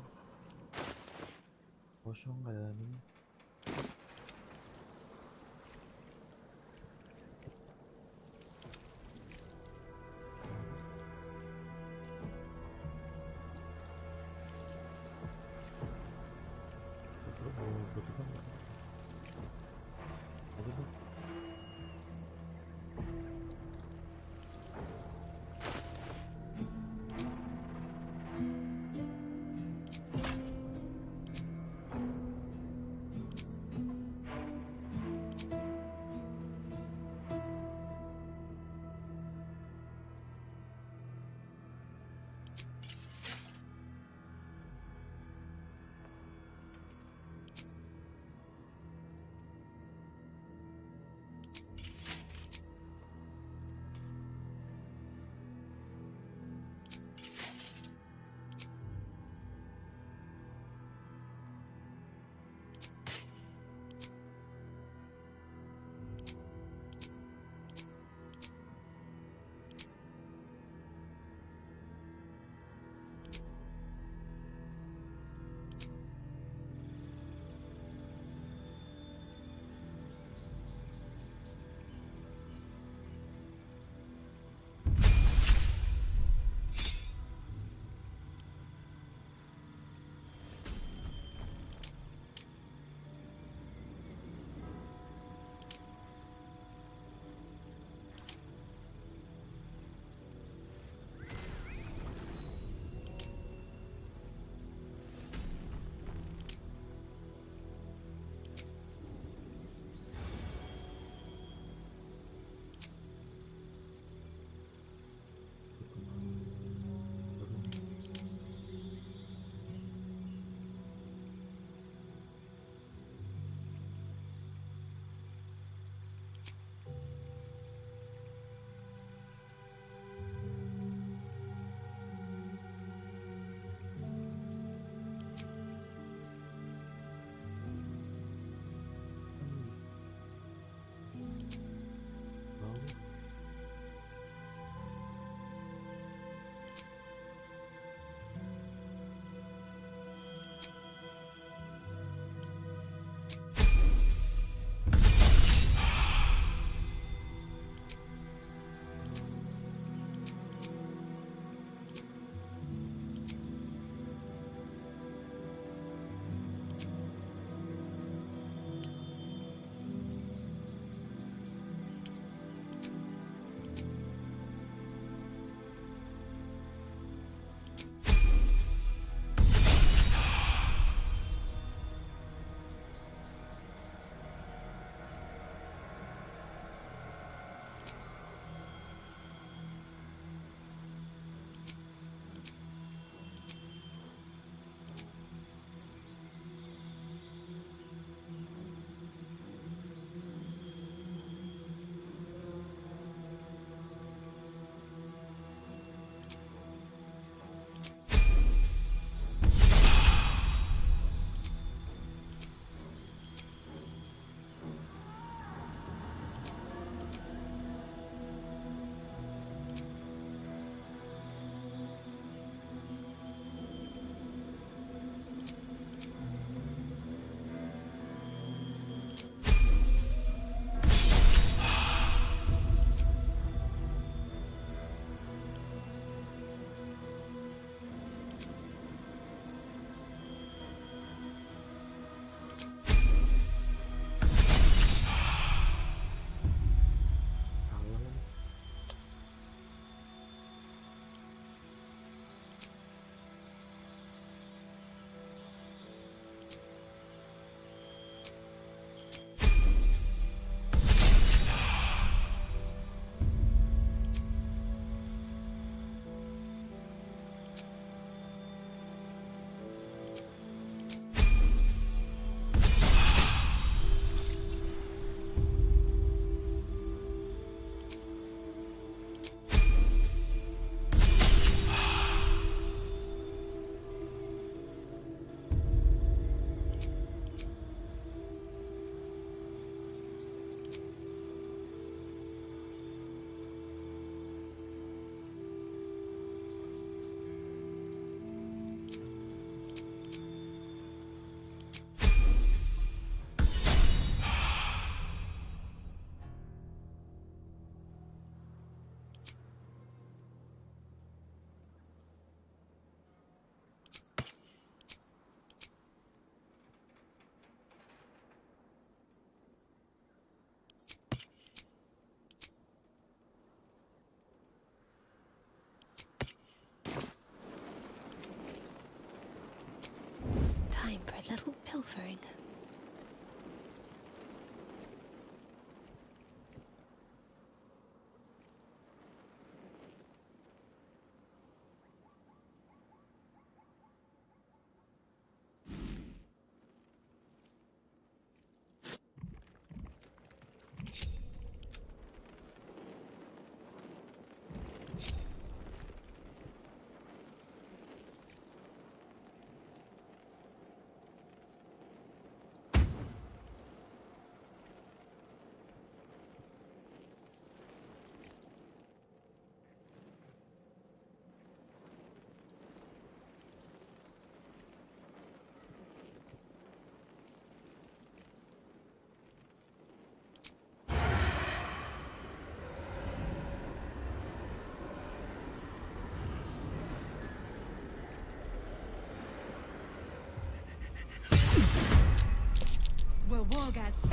Kosong kayaknya.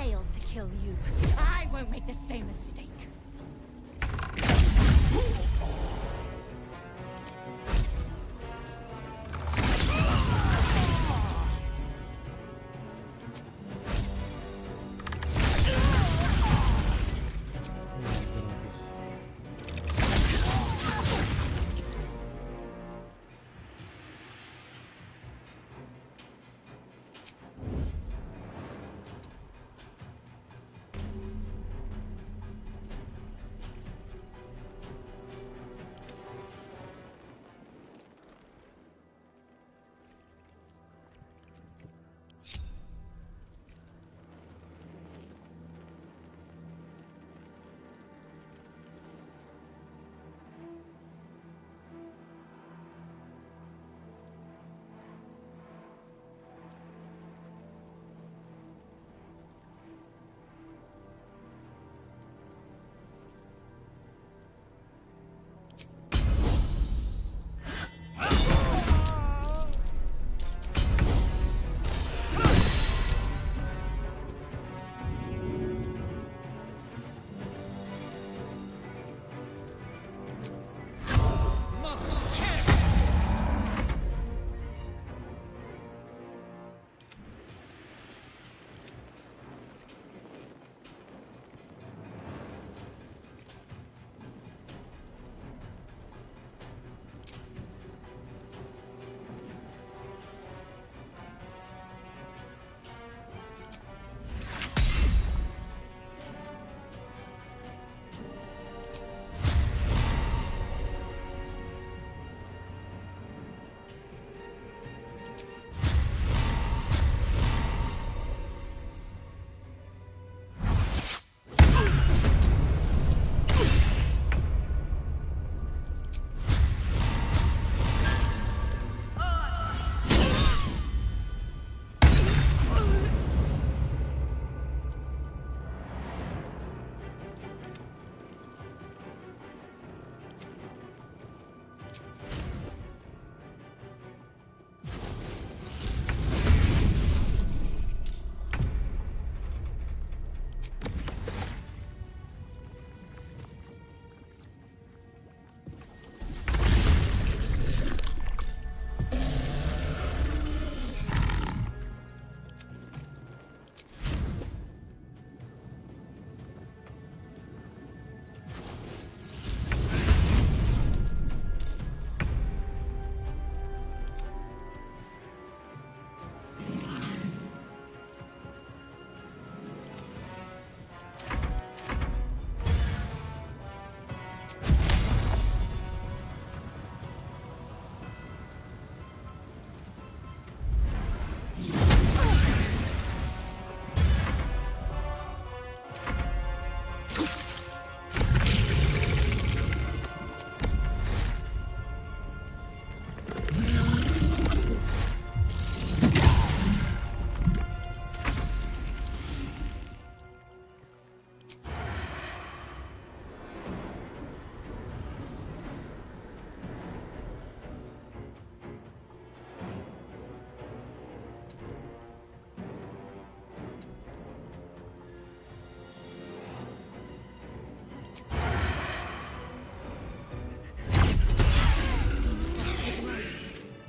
failed to kill you. I won't make the same mistake.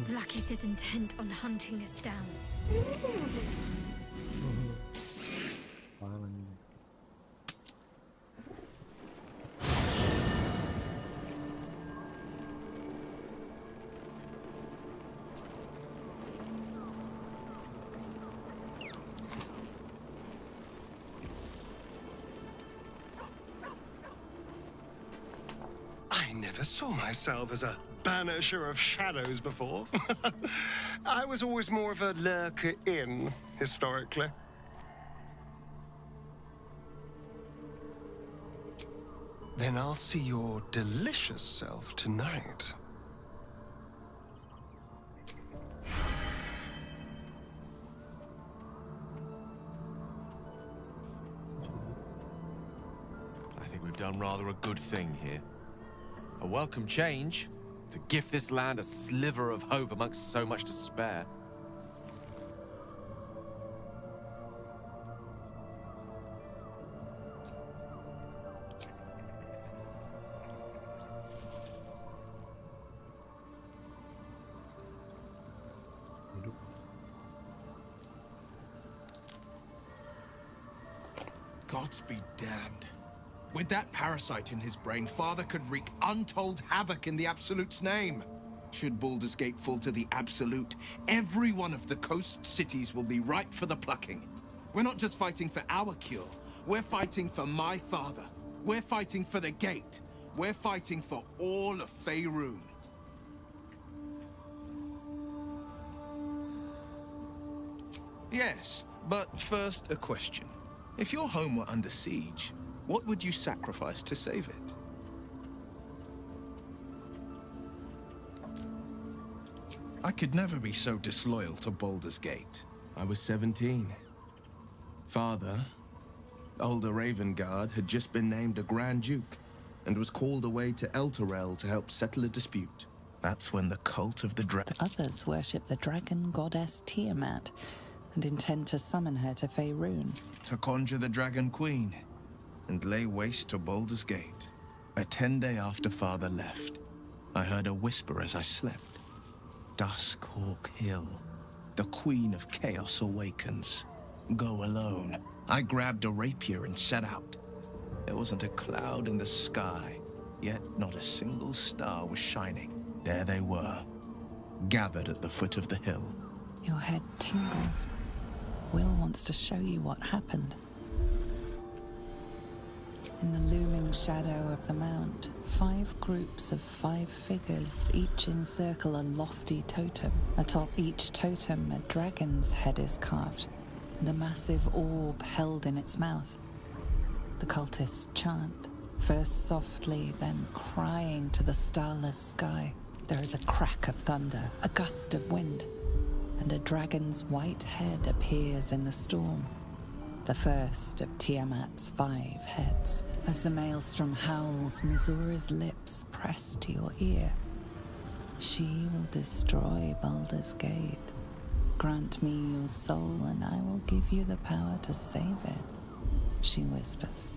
Blackith is intent on hunting us down. I never saw myself as a banisher of shadows before. I was always more of a lurker-in, historically. Then I'll see your delicious self tonight. I think we've done rather a good thing here. A welcome change to gift this land a sliver of hope amongst so much despair. Gods be damned. With that parasite in his brain, Father could wreak untold havoc in the Absolute's name. Should Baldur's Gate fall to the Absolute, every one of the coast cities will be ripe for the plucking. We're not just fighting for our cure. We're fighting for my father. We're fighting for the Gate. We're fighting for all of Faerun. Yes, but first a question. If your home were under siege, what would you sacrifice to save it? I could never be so disloyal to Baldur's Gate. I was 17. Father, older Ravengard, had just been named a Grand Duke and was called away to Elturel to help settle a dispute. That's when the cult of the dragon... Others worship the dragon goddess Tiamat and intend to summon her to Faerun. To conjure the Dragon Queen and lay waste to Baldur's Gate. A 10-day after Father left, I heard a whisper as I slept. Duskhawk Hill. The Queen of Chaos awakens. Go alone. I grabbed a rapier and set out. There wasn't a cloud in the sky, yet not a single star was shining. There they were, gathered at the foot of the hill. Your head tingles. Will wants to show you what happened. In the looming shadow of the mount, 5 groups of 5 figures each encircle a lofty totem. Atop each totem, a dragon's head is carved, and a massive orb held in its mouth. The cultists chant, first softly, then crying to the starless sky. There is a crack of thunder, a gust of wind, and a dragon's white head appears in the storm. The first of Tiamat's 5 heads. As the maelstrom howls, Mizura's lips press to your ear. She will destroy Baldur's Gate. Grant me your soul, and I will give you the power to save it, she whispers.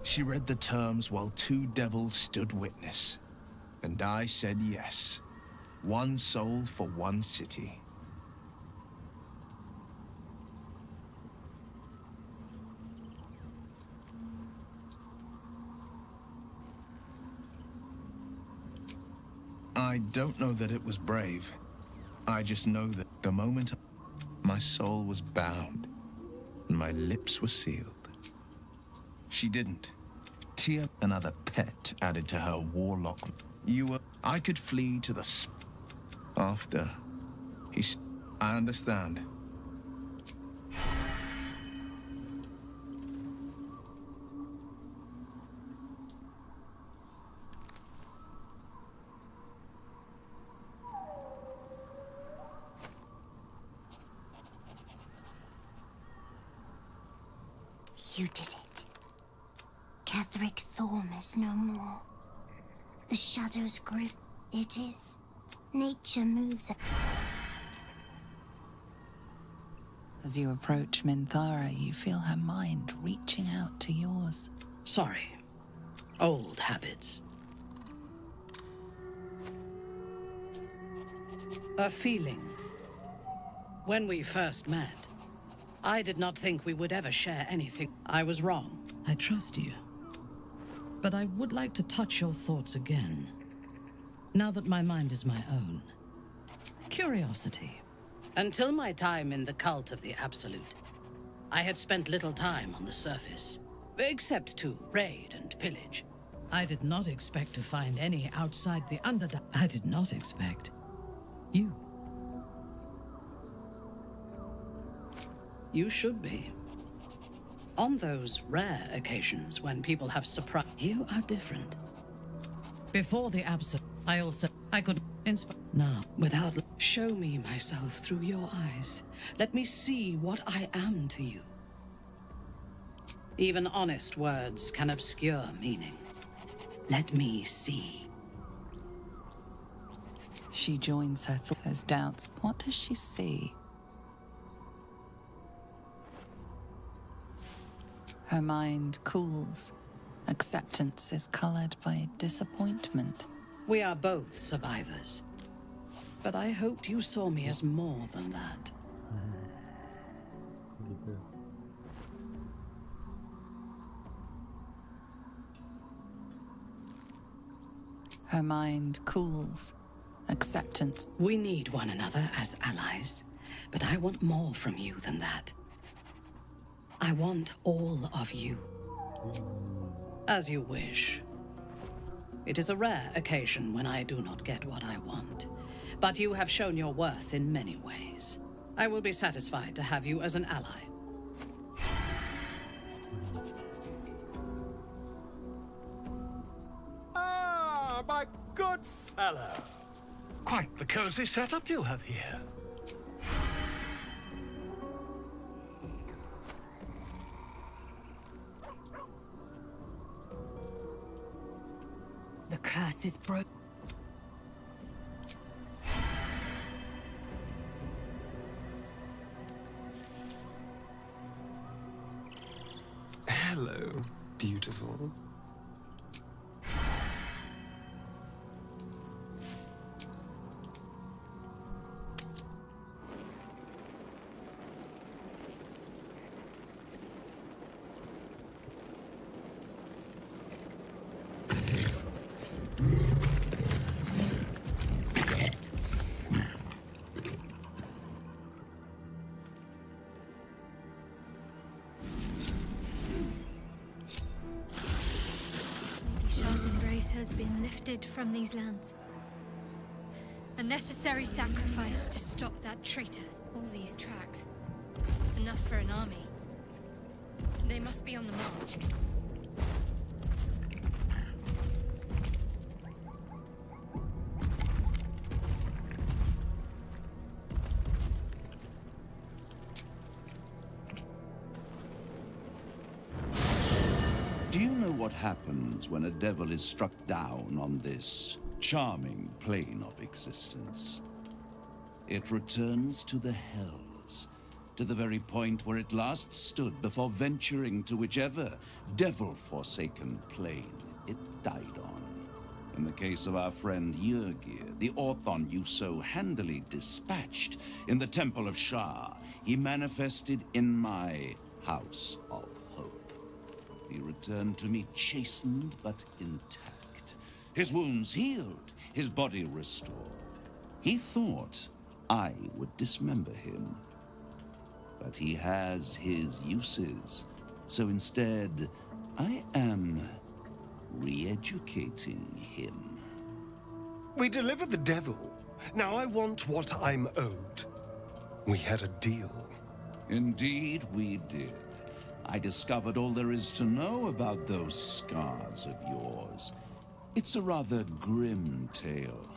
She read the terms while 2 devils stood witness, and I said yes. 1 soul for 1 city. I don't know that it was brave. I just know that the moment my soul was bound and my lips were sealed. She didn't. Tia, another pet added to her warlock. I could flee to the after. I understand. You did it. Ketheric Thorm is no more. The shadows grip. It is. Nature moves. As you approach Minthara, you feel her mind reaching out to yours. Sorry. Old habits. A feeling. When we first met, I did not think we would ever share anything. I was wrong. I trust you. But I would like to touch your thoughts again, now that my mind is my own. Curiosity. Until my time in the cult of the Absolute, I had spent little time on the surface, except to raid and pillage. I did not expect to find any outside the Underdark. I did not expect you. You should be. On those rare occasions when people have surprise, you are different. Before the Absolute, I could inspire. Now, without... Show me myself through your eyes. Let me see what I am to you. Even honest words can obscure meaning. Let me see. She joins her those doubts. What does she see? Her mind cools. Acceptance is colored by disappointment. We are both survivors. but I hoped you saw me as more than that. Gitu. Her mind cools. Acceptance. We need one another as allies, but I want more from you than that. I want all of you. As you wish. It is a rare occasion when I do not get what I want, but you have shown your worth in many ways. I will be satisfied to have you as an ally. Ah, my good fellow. Quite the cozy setup you have here. The curse is broken. Hello, beautiful. Has been lifted from these lands. A necessary sacrifice to stop that traitor. All these tracks. Enough for an army. They must be on the march. Do you know what happens when a devil is struck down on this charming plane of existence? It returns to the hells, to the very point where it last stood before venturing to whichever devil-forsaken plane it died on. In the case of our friend Yrgir, the Orthon you so handily dispatched in the Temple of Shah, he manifested in my House of Hope. He returned to me chastened but intact. His wounds healed, his body restored. He thought I would dismember him. But he has his uses. So instead, I am re-educating him. We delivered the devil. Now I want what I'm owed. We had a deal. Indeed, we did. I discovered all there is to know about those scars of yours. It's a rather grim tale.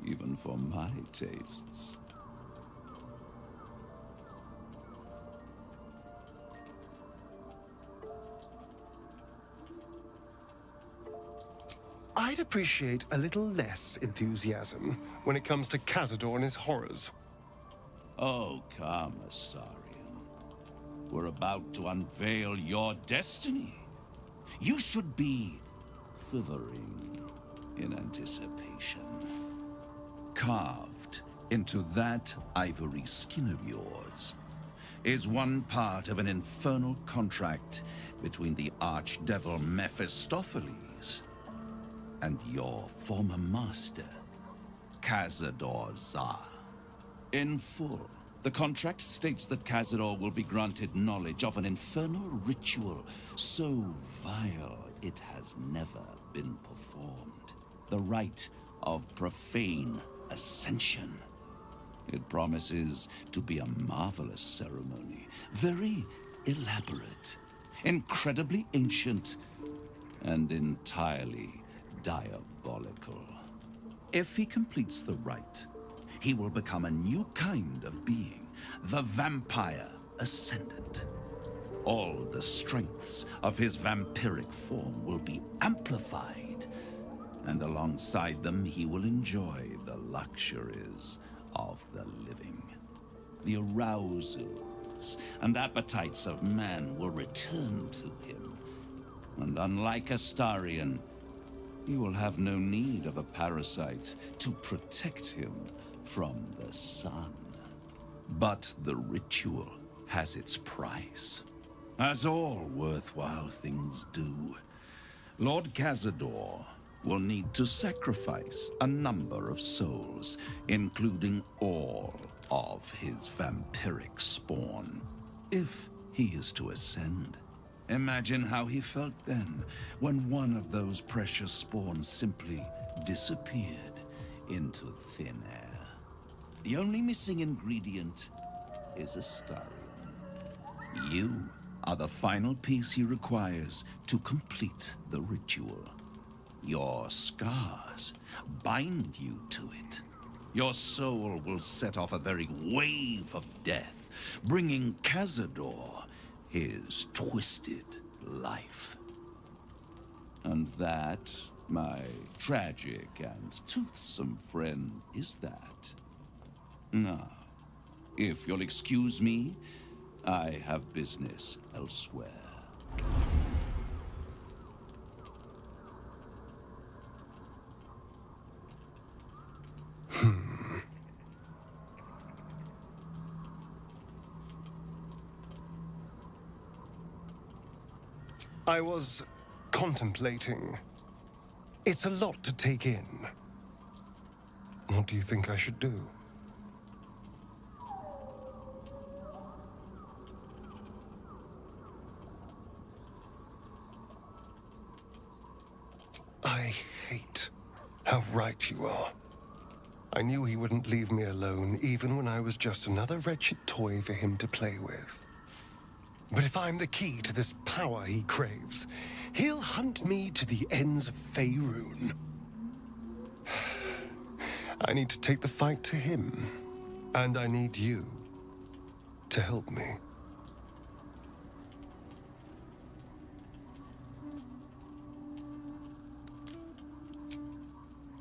Even for my tastes. I'd appreciate a little less enthusiasm when it comes to Cazador and his horrors. Oh, come, Astarion. We're about to unveil your destiny. You should be quivering in anticipation. Carved into that ivory skin of yours is one part of an infernal contract between the archdevil Mephistopheles and your former master, Cazador Za. In full, the contract states that Cazador will be granted knowledge of an infernal ritual so vile it has never been performed. The rite of profane ascension. It promises to be a marvelous ceremony, very elaborate, incredibly ancient, and entirely diabolical. If he completes the rite, he will become a new kind of being, the Vampire Ascendant. All the strengths of his vampiric form will be amplified, and alongside them he will enjoy the luxuries of the living. The arousals and appetites of man will return to him, and unlike Astarion, he will have no need of a parasite to protect him from the sun. But the ritual has its price, as all worthwhile things do. Lord Cazador will need to sacrifice a number of souls, including all of his vampiric spawn, if he is to ascend. Imagine how he felt then, when one of those precious spawns simply disappeared into thin air. The only missing ingredient is a Astarion. You are the final piece he requires to complete the ritual. Your scars bind you to it. Your soul will set off a very wave of death, bringing Cazador his twisted life. And that, my tragic and toothsome friend, is that. Now, if you'll excuse me, I have business elsewhere. I was contemplating. It's a lot to take in. What do you think I should do? I hate how right you are. I knew he wouldn't leave me alone, even when I was just another wretched toy for him to play with. But if I'm the key to this power he craves, he'll hunt me to the ends of Faerun. I need to take the fight to him, and I need you to help me.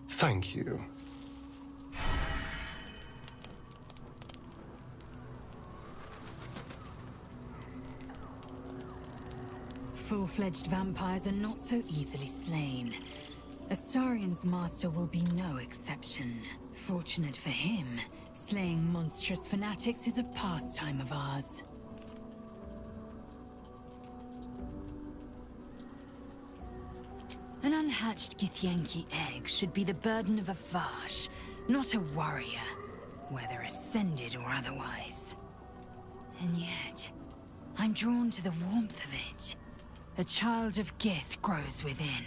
Thank you. Full-fledged vampires are not so easily slain. Astarion's master will be no exception. Fortunate for him, slaying monstrous fanatics is a pastime of ours. An unhatched Githyanki egg should be the burden of a Vash, not a warrior, whether ascended or otherwise. And yet, I'm drawn to the warmth of it. A child of Gith grows within.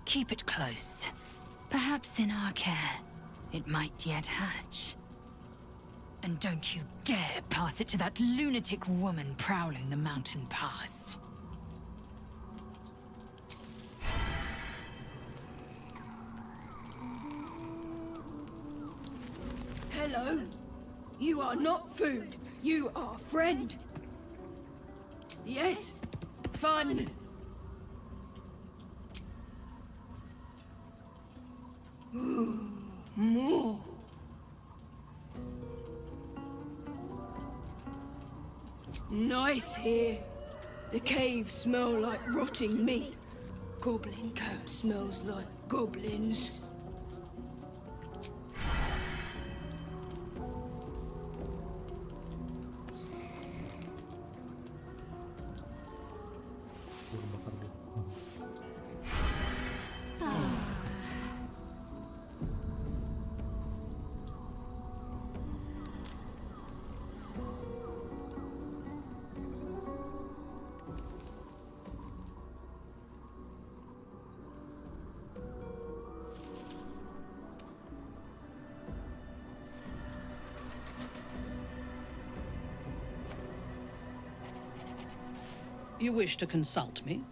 Keep it close. Perhaps in our care, it might yet hatch. And don't you dare pass it to that lunatic woman prowling the mountain pass. Hello. You are not food. You are friend. Yes. Fun. Ooh, more. Nice here. The caves smell like rotting meat. Goblin coat smells like goblins. You wish to consult me?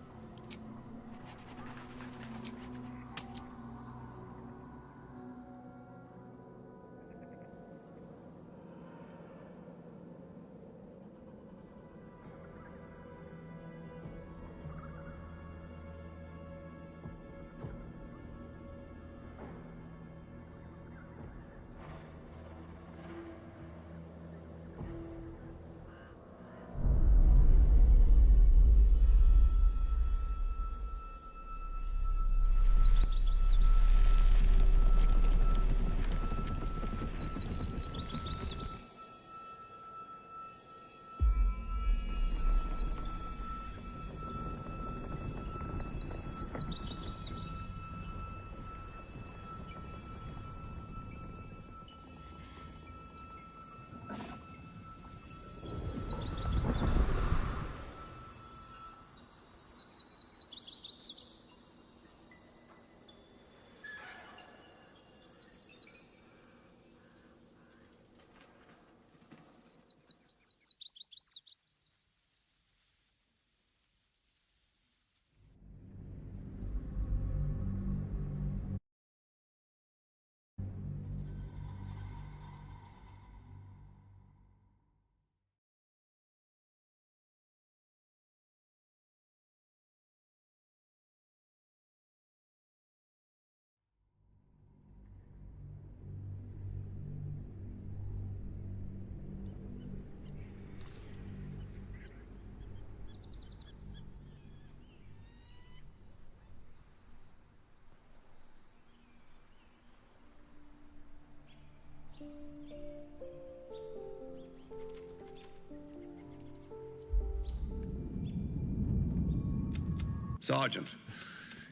Sergeant,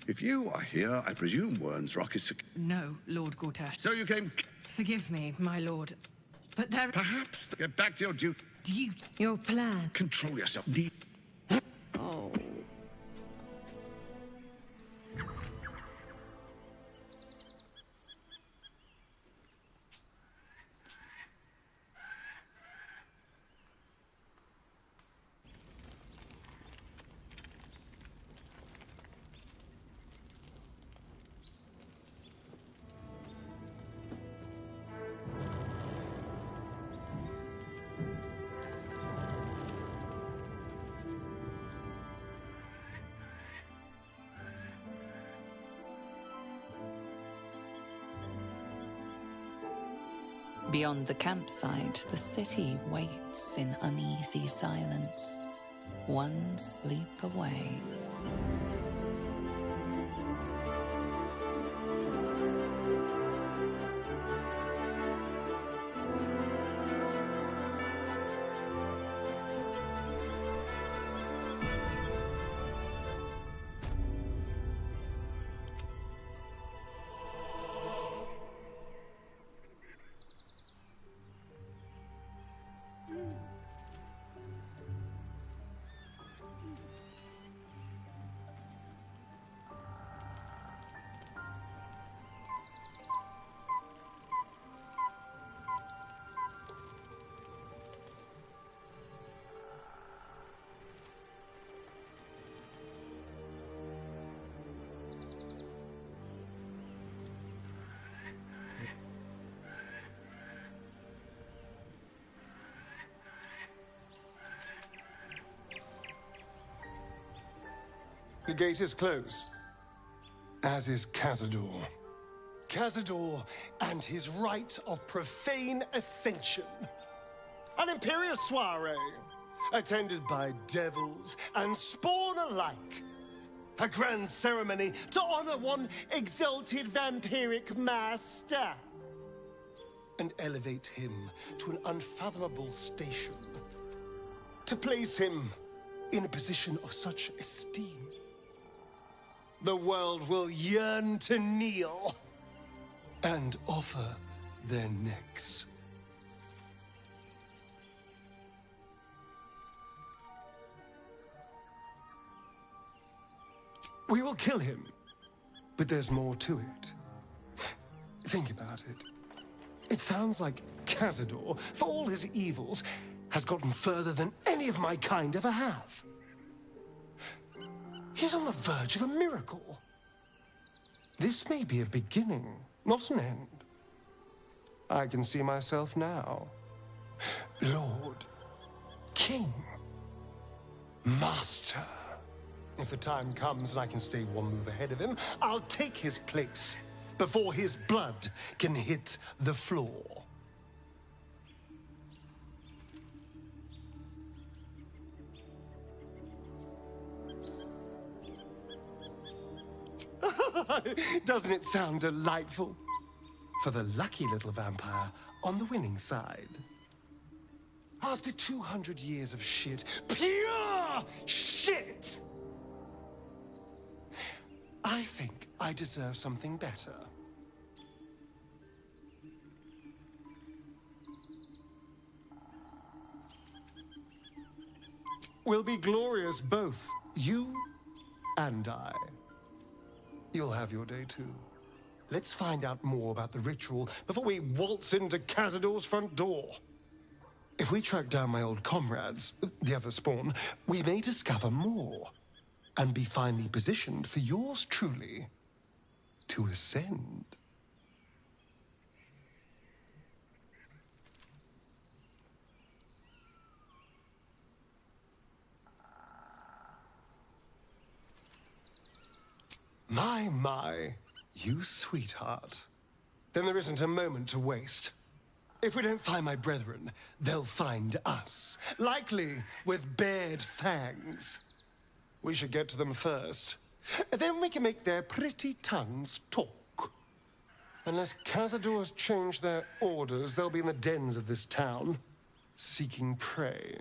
if you are here, I presume Wern's Rock is secure. No, Lord Gortash. So you came... Forgive me, my lord. But there... Perhaps get back to your duty. Your plan. Control yourself. Oh. Beyond the campsite, the city waits in uneasy silence, one sleep away. The gate is closed, as is Cazador. Cazador and his rite of profane ascension. An imperial soiree, attended by devils and spawn alike. A grand ceremony to honor one exalted vampiric master. And elevate him to an unfathomable station. To place him in a position of such esteem. The world will yearn to kneel and offer their necks. We will kill him, but there's more to it. Think about it. It sounds like Cazador, for all his evils, has gotten further than any of my kind ever have. He's on the verge of a miracle. This may be a beginning, not an end. I can see myself now. Lord, King, Master. If the time comes and I can stay one move ahead of him, I'll take his place before his blood can hit the floor. Doesn't it sound delightful? For the lucky little vampire on the winning side. After 200 years of shit, pure shit! I think I deserve something better. We'll be glorious, both you and I. You'll have your day too. Let's find out more about the ritual before we waltz into Cazador's front door. If we track down my old comrades, the other spawn, we may discover more and be finally positioned for yours truly to ascend. My, you sweetheart. Then there isn't a moment to waste. If we don't find my brethren, they'll find us, likely with bared fangs. We should get to them first. Then we can make their pretty tongues talk. Unless Cazador's change their orders, they'll be in the dens of this town, seeking prey.